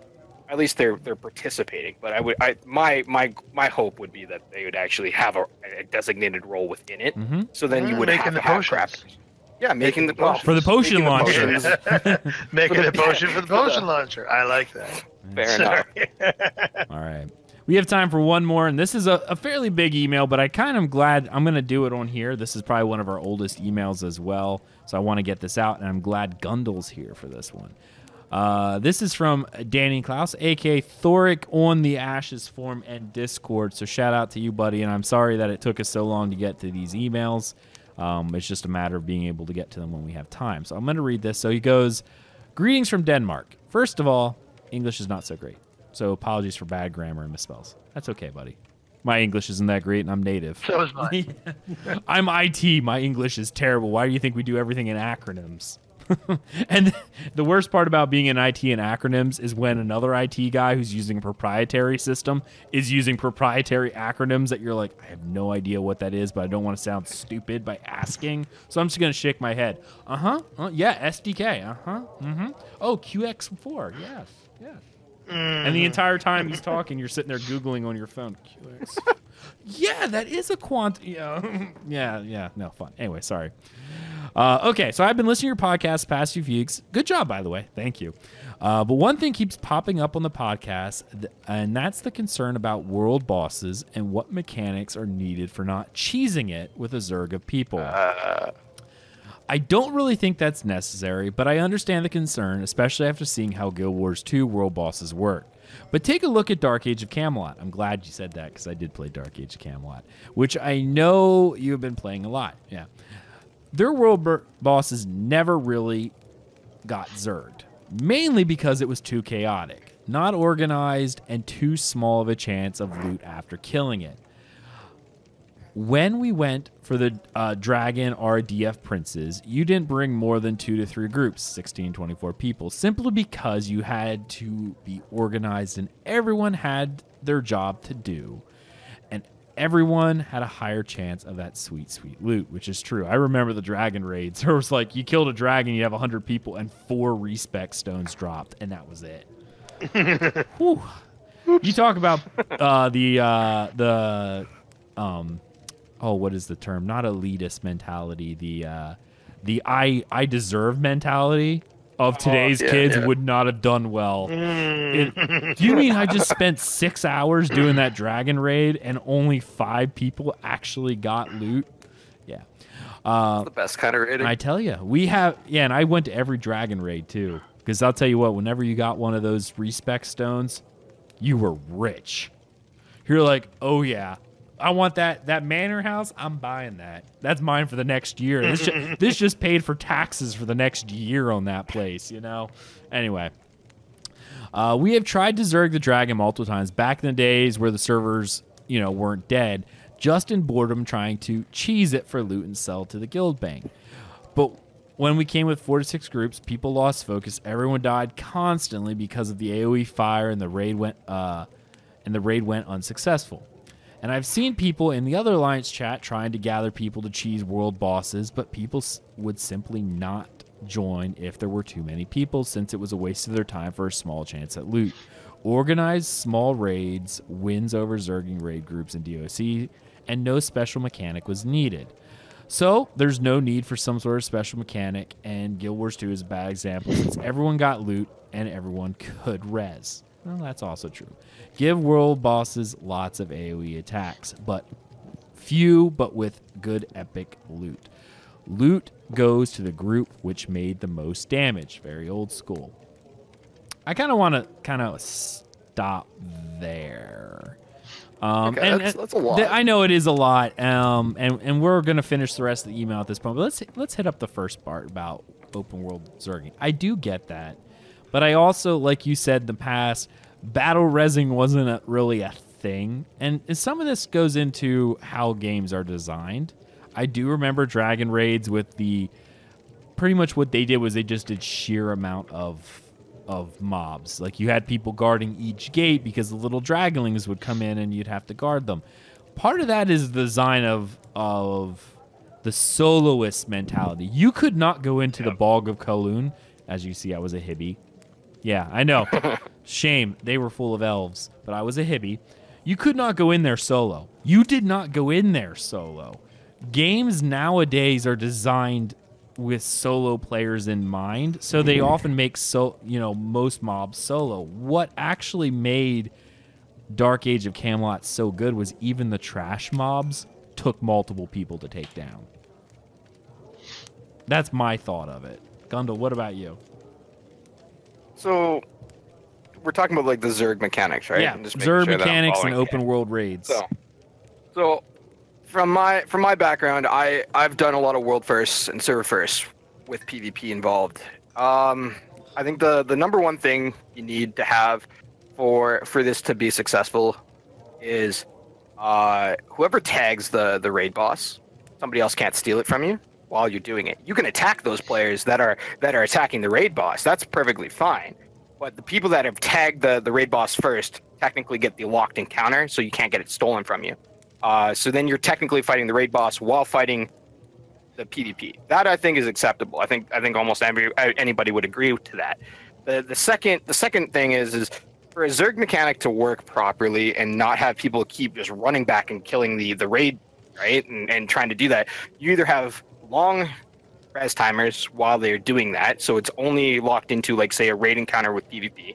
at least they're participating. But my hope would be that they would actually have a designated role within it. So then you would making have the to have potions. crafters. Yeah, making the potions. For the potion Making the launcher. potions. Making a potion for the potion launcher. I like that. Fair enough. All right. We have time for one more, and this is a fairly big email, but I kind of glad I'm going to do it on here. This is probably one of our oldest emails as well, so I want to get this out, and I'm glad Gundel's here for this one. This is from Danny Klaus, a.k.a. Thoric on the Ashes forum and Discord. So shout out to you, buddy, and I'm sorry that it took us so long to get to these emails. It's just a matter of being able to get to them when we have time. So I'm going to read this. So he goes, greetings from Denmark. First of all, English is not so great, so apologies for bad grammar and misspells. That's okay, buddy. My English isn't that great, and I'm native. So is mine. I'm IT. My English is terrible. Why do you think we do everything in acronyms? And the worst part about being in IT and acronyms is when another IT guy who's using a proprietary system is using proprietary acronyms that you're like, I have no idea what that is, but I don't want to sound stupid by asking. So I'm just going to shake my head. Yeah, SDK. Oh, QX4. Yes. And the entire time he's talking, you're sitting there Googling on your phone. QX. Yeah, that is a quant. Yeah. No, fun. Anyway, sorry. Okay, so I've been listening to your podcast the past few weeks. Good job, by the way. Thank you. But one thing keeps popping up on the podcast, and that's the concern about world bosses and what mechanics are needed for not cheesing it with a zerg of people. I don't really think that's necessary, but I understand the concern, especially after seeing how Guild Wars 2 world bosses work. But take a look at Dark Age of Camelot. I'm glad you said that, because I did play Dark Age of Camelot, which I know you've been playing a lot. Yeah. Their world bosses never really got zerged, mainly because it was too chaotic, not organized, and too small of a chance of loot after killing it. When we went for the Dragon RDF Princes, you didn't bring more than 2 to 3 groups, 16, 24 people, simply because you had to be organized and everyone had their job to do. And everyone had a higher chance of that sweet, sweet loot, which is true. I remember the Dragon raids. There was like, you killed a dragon, you have 100 people, and 4 respec stones dropped, and that was it. Whew. You talk about what is the term? Not elitist mentality. the I deserve mentality of today's kids would not have done well. Do you mean I just spent 6 hours doing that dragon raid and only 5 people actually got loot? Yeah. That's the best kind of raiding. I tell you, we have, and I went to every dragon raid too. Because I'll tell you what, whenever you got one of those respec stones, you were rich. You're like, oh yeah, I want that manor house. I'm buying that. That's mine for the next year. This just paid for taxes for the next year on that place, you know? Anyway. We have tried to Zerg the Dragon multiple times back in the days where the servers, you know, weren't dead, just in boredom trying to cheese it for loot and sell to the guild bank. But when we came with 4 to 6 groups, people lost focus. Everyone died constantly because of the AoE fire, and the raid went unsuccessful. And I've seen people in the other Alliance chat trying to gather people to cheese world bosses, but people would simply not join if there were too many people, since it was a waste of their time for a small chance at loot. Organized small raids wins over Zerging raid groups in DOC, and no special mechanic was needed. So there's no need for some sort of special mechanic, and Guild Wars 2 is a bad example since everyone got loot and everyone could res. Well, that's also true. Give world bosses lots of AoE attacks, but few but with good epic loot. Loot goes to the group which made the most damage. Very old school. I kind of want to stop there. Okay, that's a lot. I know it is a lot, and we're going to finish the rest of the email at this point. But let's hit up the first part about open world Zerging. I do get that, but I also, like you said in the past, battle resing wasn't really a thing, and some of this goes into how games are designed. I do remember dragon raids with pretty much what they did was they just did sheer amount of mobs. Like you had people guarding each gate because the little dragonlings would come in and you'd have to guard them. Part of that is the design of the soloist mentality. You could not go into the Bog of Kowloon. As you see, I was a hippie. Yeah, I know. Shame. They were full of elves, but I was a hippie. You could not go in there solo. You did not go in there solo. Games nowadays are designed with solo players in mind, so they often make most mobs solo. What actually made Dark Age of Camelot so good was even the trash mobs took multiple people to take down. That's my thought of it. Gundel, what about you? So we're talking about like the Zerg mechanics, right? Yeah, just Zerg mechanics and open world raids. So from my background, I've done a lot of world firsts and server firsts with PvP involved. I think the number one thing you need to have for this to be successful is whoever tags the raid boss, somebody else can't steal it from you while you're doing it. You can attack those players that are attacking the raid boss. That's perfectly fine. But the people that have tagged the raid boss first technically get the locked encounter, so you can't get it stolen from you. So then you're technically fighting the raid boss while fighting the PvP. That I think is acceptable. I think almost anybody would agree to that. The second thing is for a Zerg mechanic to work properly and not have people keep just running back and killing the raid, right? And trying to do that, you either have long res timers while they're doing that, so it's only locked into, like, say, a raid encounter with PvP,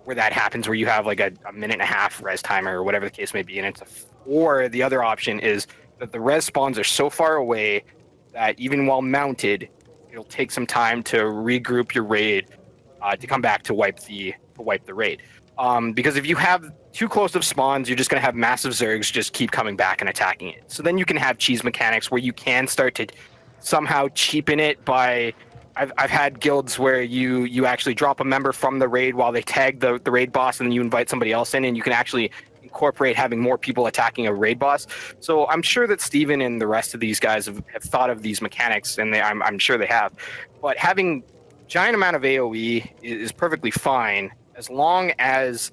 where that happens, where you have like a minute and a half res timer or whatever the case may be, and or the other option is that the res spawns are so far away that even while mounted, it'll take some time to regroup your raid to come back to wipe the raid. Because if you have too close of spawns, you're just going to have massive Zergs just keep coming back and attacking it. So then you can have cheese mechanics where you can start to somehow cheapen it by... I've had guilds where you actually drop a member from the raid while they tag the raid boss, and then you invite somebody else in, and you can actually incorporate having more people attacking a raid boss. So I'm sure that Steven and the rest of these guys have thought of these mechanics, and I'm sure they have. But having giant amount of AoE is perfectly fine as long as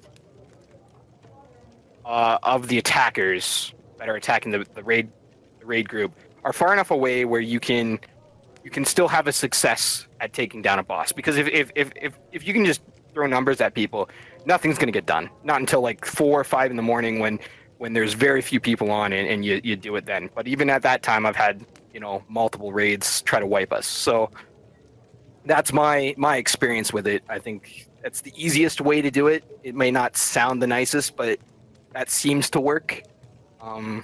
of the attackers that are attacking the raid group are far enough away where you can still have a success at taking down a boss. Because if you can just throw numbers at people, nothing's going to get done. Not until like 4 or 5 in the morning when there's very few people on, and you do it then. But even at that time, I've had you know, multiple raids try to wipe us. So that's my experience with it. I think that's the easiest way to do it. It may not sound the nicest, but that seems to work. Yeah,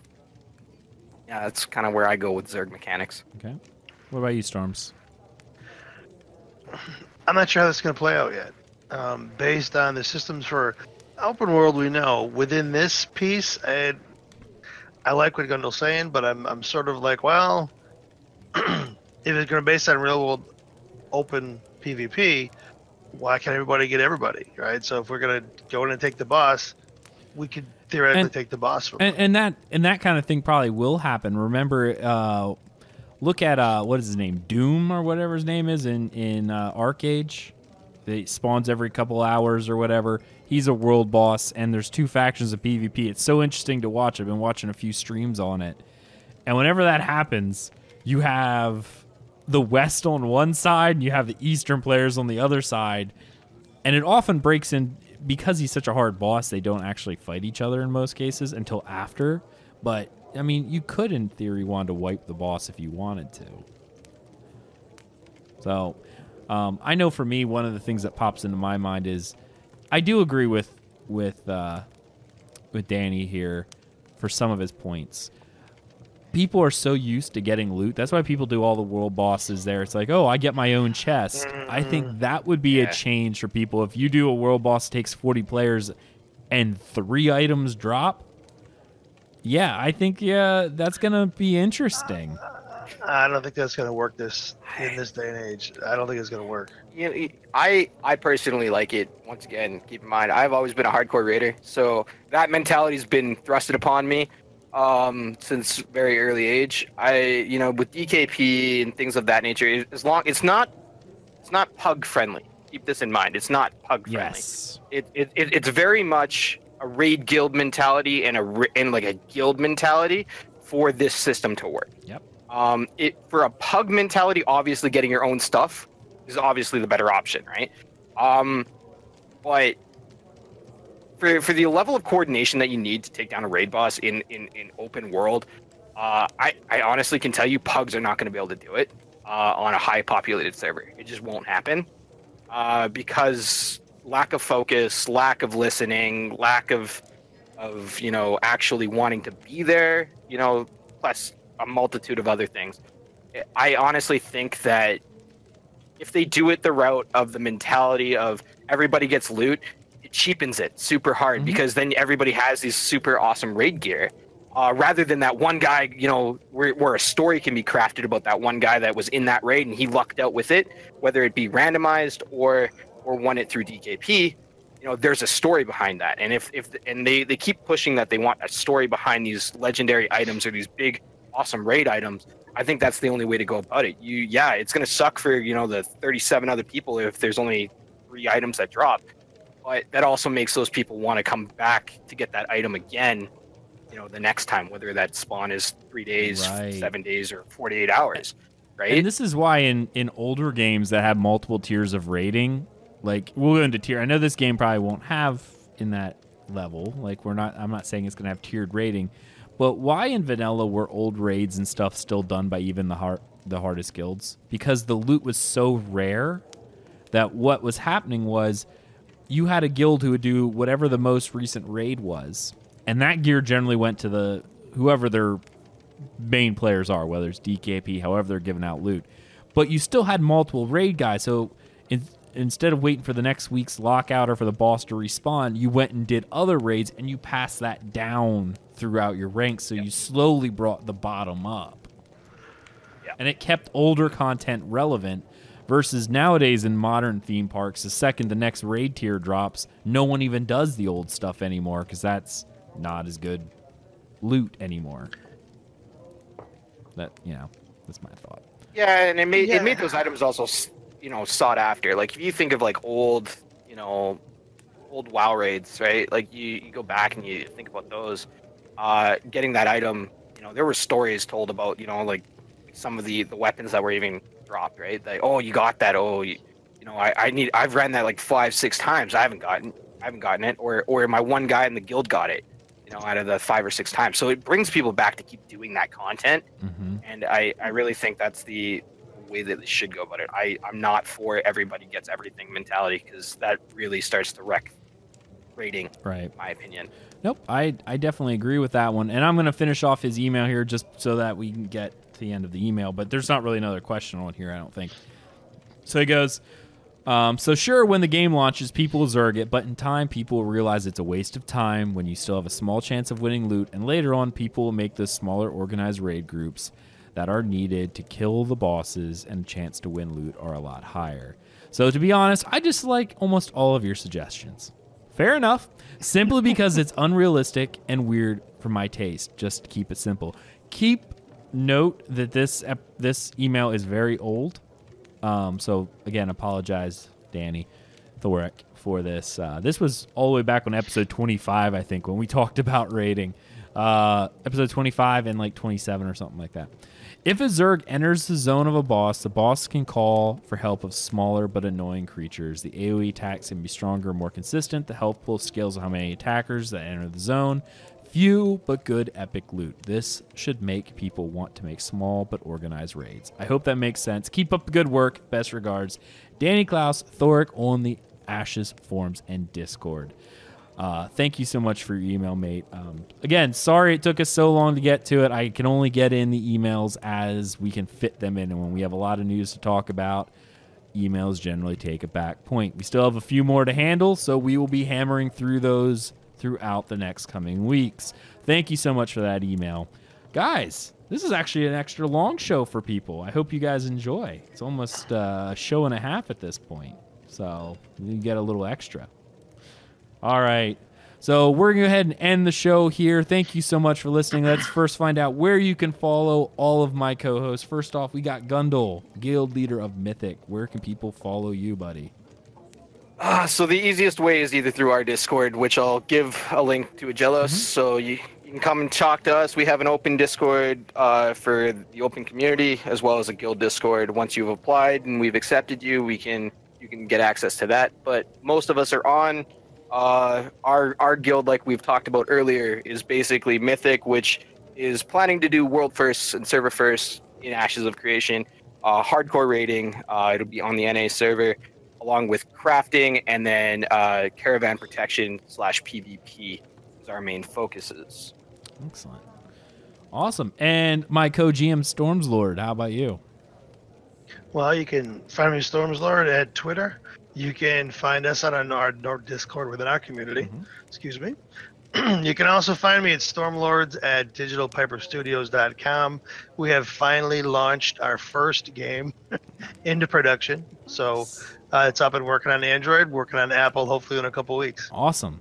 that's kind of where I go with Zerg mechanics. Okay. What about you, Storms? I'm not sure how this is going to play out yet. Based on the systems for open world, we know within this piece, I like what Gundel's saying, but I'm sort of like, well, if it's going to be based on real world open PvP, why can't everybody get everybody, right? So if we're going to go in and take the boss, we could theoretically take the boss from and that kind of thing probably will happen. Remember, look at what is his name, Doom or whatever his name is in Arcage. It spawns every couple hours or whatever. He's a world boss, and there's 2 factions of PvP. It's so interesting to watch. I've been watching a few streams on it, and whenever that happens, you have the West on one side, and you have the Eastern players on the other side, and it often breaks in. Because he's such a hard boss, they don't actually fight each other in most cases until after. But, I mean, you could, in theory, want to wipe the boss if you wanted to. So, I know for me, one of the things that pops into my mind is I do agree with Danny here for some of his points. People are so used to getting loot. That's why people do all the world bosses there. It's like, oh, I get my own chest. I think that would be a change for people. If you do a world boss that takes 40 players and 3 items drop, yeah, I think, that's going to be interesting. I don't think that's going to work in this day and age. I don't think it's going to work. You know, I personally like it. Once again, keep in mind, I've always been a hardcore raider, so that mentality's been thrusted upon me since very early age. You know, with DKP and things of that nature, as long it's not pug friendly. Keep this in mind. It's not pug friendly. Yes. It's very much a raid guild mentality and like a guild mentality for this system to work. Yep. For a pug mentality, obviously getting your own stuff is obviously the better option, right? But for the level of coordination that you need to take down a raid boss in open world, I honestly can tell you pugs are not going to be able to do it on a high populated server. It just won't happen because lack of focus, lack of listening, lack of you know, actually wanting to be there, you know, plus a multitude of other things. I honestly think that if they do it the route of the mentality of everybody gets loot, it cheapens it super hard because then everybody has these super awesome raid gear. Rather than that one guy, you know, where a story can be crafted about that one guy that was in that raid and he lucked out with it, whether it be randomized or won it through DKP. You know, there's a story behind that, and if they keep pushing that they want a story behind these legendary items or these big awesome raid items, I think that's the only way to go about it. It's gonna suck for, you know, the 37 other people if there's only 3 items that drop, but that also makes those people want to come back to get that item again, you know, the next time, whether that spawn is 3 days, 7 days, or 48 hours, right? And this is why in older games that have multiple tiers of rating, like we'll go into tier. I know this game probably won't have in that level. Like I'm not saying it's gonna have tiered rating, but why in vanilla were old raids and stuff still done by even the hardest guilds? Because the loot was so rare that what was happening was you had a guild who would do whatever the most recent raid was, and that gear generally went to whoever their main players are, whether it's DKP, however they're giving out loot. But you still had multiple raid guys, so instead of waiting for the next week's lockout or for the boss to respawn, you went and did other raids, and you passed that down throughout your ranks, so you slowly brought the bottom up. Yep. And it kept older content relevant, versus nowadays in modern theme parks, the second the next raid tier drops, no one even does the old stuff anymore, because that's not as good loot anymore. That's my thought. Yeah, and it made those items also, you know, sought after. Like if you think of like old WoW raids, right? Like you go back and you think about those, getting that item, you know, there were stories told about, you know, like some of the weapons that were even dropped, right? Like, oh, you got that. Oh, you know, I've ran that like 5-6 times. I haven't gotten it, or my one guy in the guild got it. You out of the 5 or 6 times. So it brings people back to keep doing that content. Mm-hmm. And I really think that's the way that they should go about it. I'm not for everybody gets everything mentality, because that really starts to wreck rating, right, in my opinion. Nope, I definitely agree with that one. And I'm going to finish off his email here just so that we can get to the end of the email. But there's not really another question on here, I don't think. So he goes, so sure, when the game launches, people will zerg it, but in time, people will realize it's a waste of time when you still have a small chance of winning loot. And later on, people will make the smaller organized raid groups that are needed to kill the bosses, and chance to win loot are a lot higher. So to be honest, I dislike almost all of your suggestions. Fair enough. Simply because it's unrealistic and weird for my taste. Just to keep it simple. Keep note that this email is very old. So again, apologize, Danny Thorick, for this. This was all the way back on episode 25, I think, when we talked about raiding. Episode 25 and like 27 or something like that. If a Zerg enters the zone of a boss, the boss can call for help of smaller but annoying creatures. The AoE attacks can be stronger and more consistent. The health pool scales on how many attackers that enter the zone. Few but good epic loot. This should make people want to make small but organized raids. I hope that makes sense. Keep up the good work. Best regards, Danny Klaus Thorick on the Ashes forums and Discord. Thank you so much for your email, mate. Again, sorry it took us so long to get to it. I can only get in the emails as we can fit them in. And when we have a lot of news to talk about, emails generally take a back point. We still have a few more to handle, so we will be hammering through those throughout the next coming weeks. Thank you so much for that email. Guys, this is actually an extra long show for people. I hope you guys enjoy. It's almost a show and a half at this point, so you get a little extra. All right, so we're going to go ahead and end the show here. Thank you so much for listening. Let's first find out where you can follow all of my co-hosts. First off, we got Gundel, guild leader of Mythic. Where can people follow you, buddy? So the easiest way is either through our Discord, which I'll give a link to Aggelos. So you can come and talk to us. We have an open Discord for the open community, as well as a guild Discord. Once you've applied and we've accepted you, you can get access to that. But most of us are on. Our guild, like we've talked about earlier, is basically Mythic, which is planning to do world firsts and server firsts in Ashes of Creation. Hardcore rating, it'll be on the NA server, along with crafting, and then caravan protection / PvP is our main focuses. Excellent. Awesome. And my co-GM Stormzlord, how about you? Well, you can find me Stormzlord at Twitter. You can find us on our Discord within our community. Excuse me. You can also find me at Stormlords at digitalpiperstudios.com. We have finally launched our first game into production. So it's up and working on Android, working on Apple, hopefully in a couple weeks. Awesome.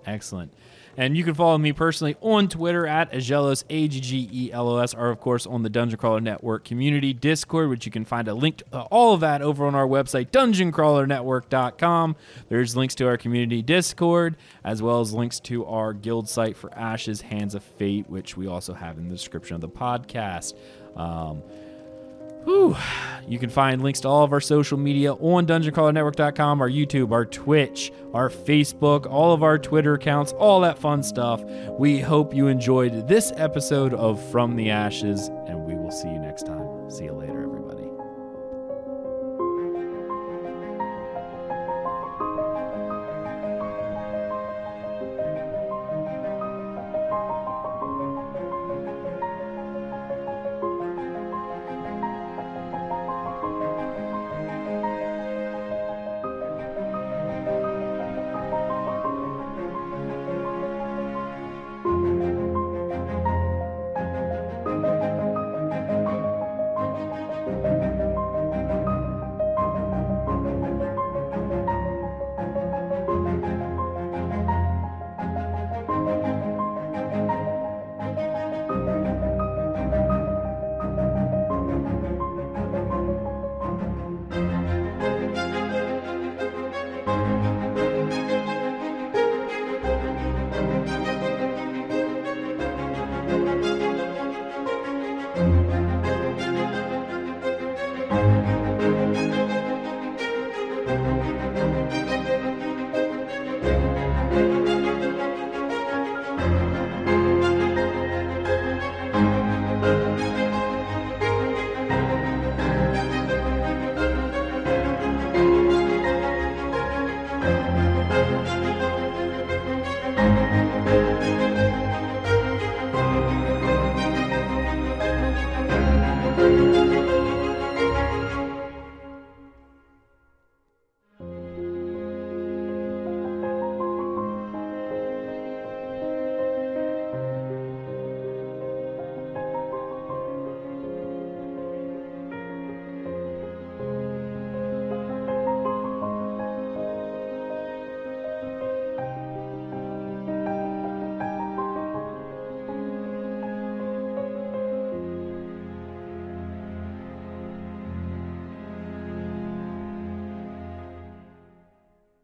Excellent. And you can follow me personally on Twitter at Aggelos, Aggelos, or of course on the Dungeon Crawler Network community Discord, which you can find a link to all of that over on our website, dungeoncrawlernetwork.com. There's links to our community Discord, as well as links to our guild site for Ashes, Hands of Fate, which we also have in the description of the podcast. You can find links to all of our social media on dungeoncrawlernetwork.com, our YouTube, our Twitch, our Facebook, all of our Twitter accounts, all that fun stuff. We hope you enjoyed this episode of From the Ashes, and we will see you next time. See you later, everybody.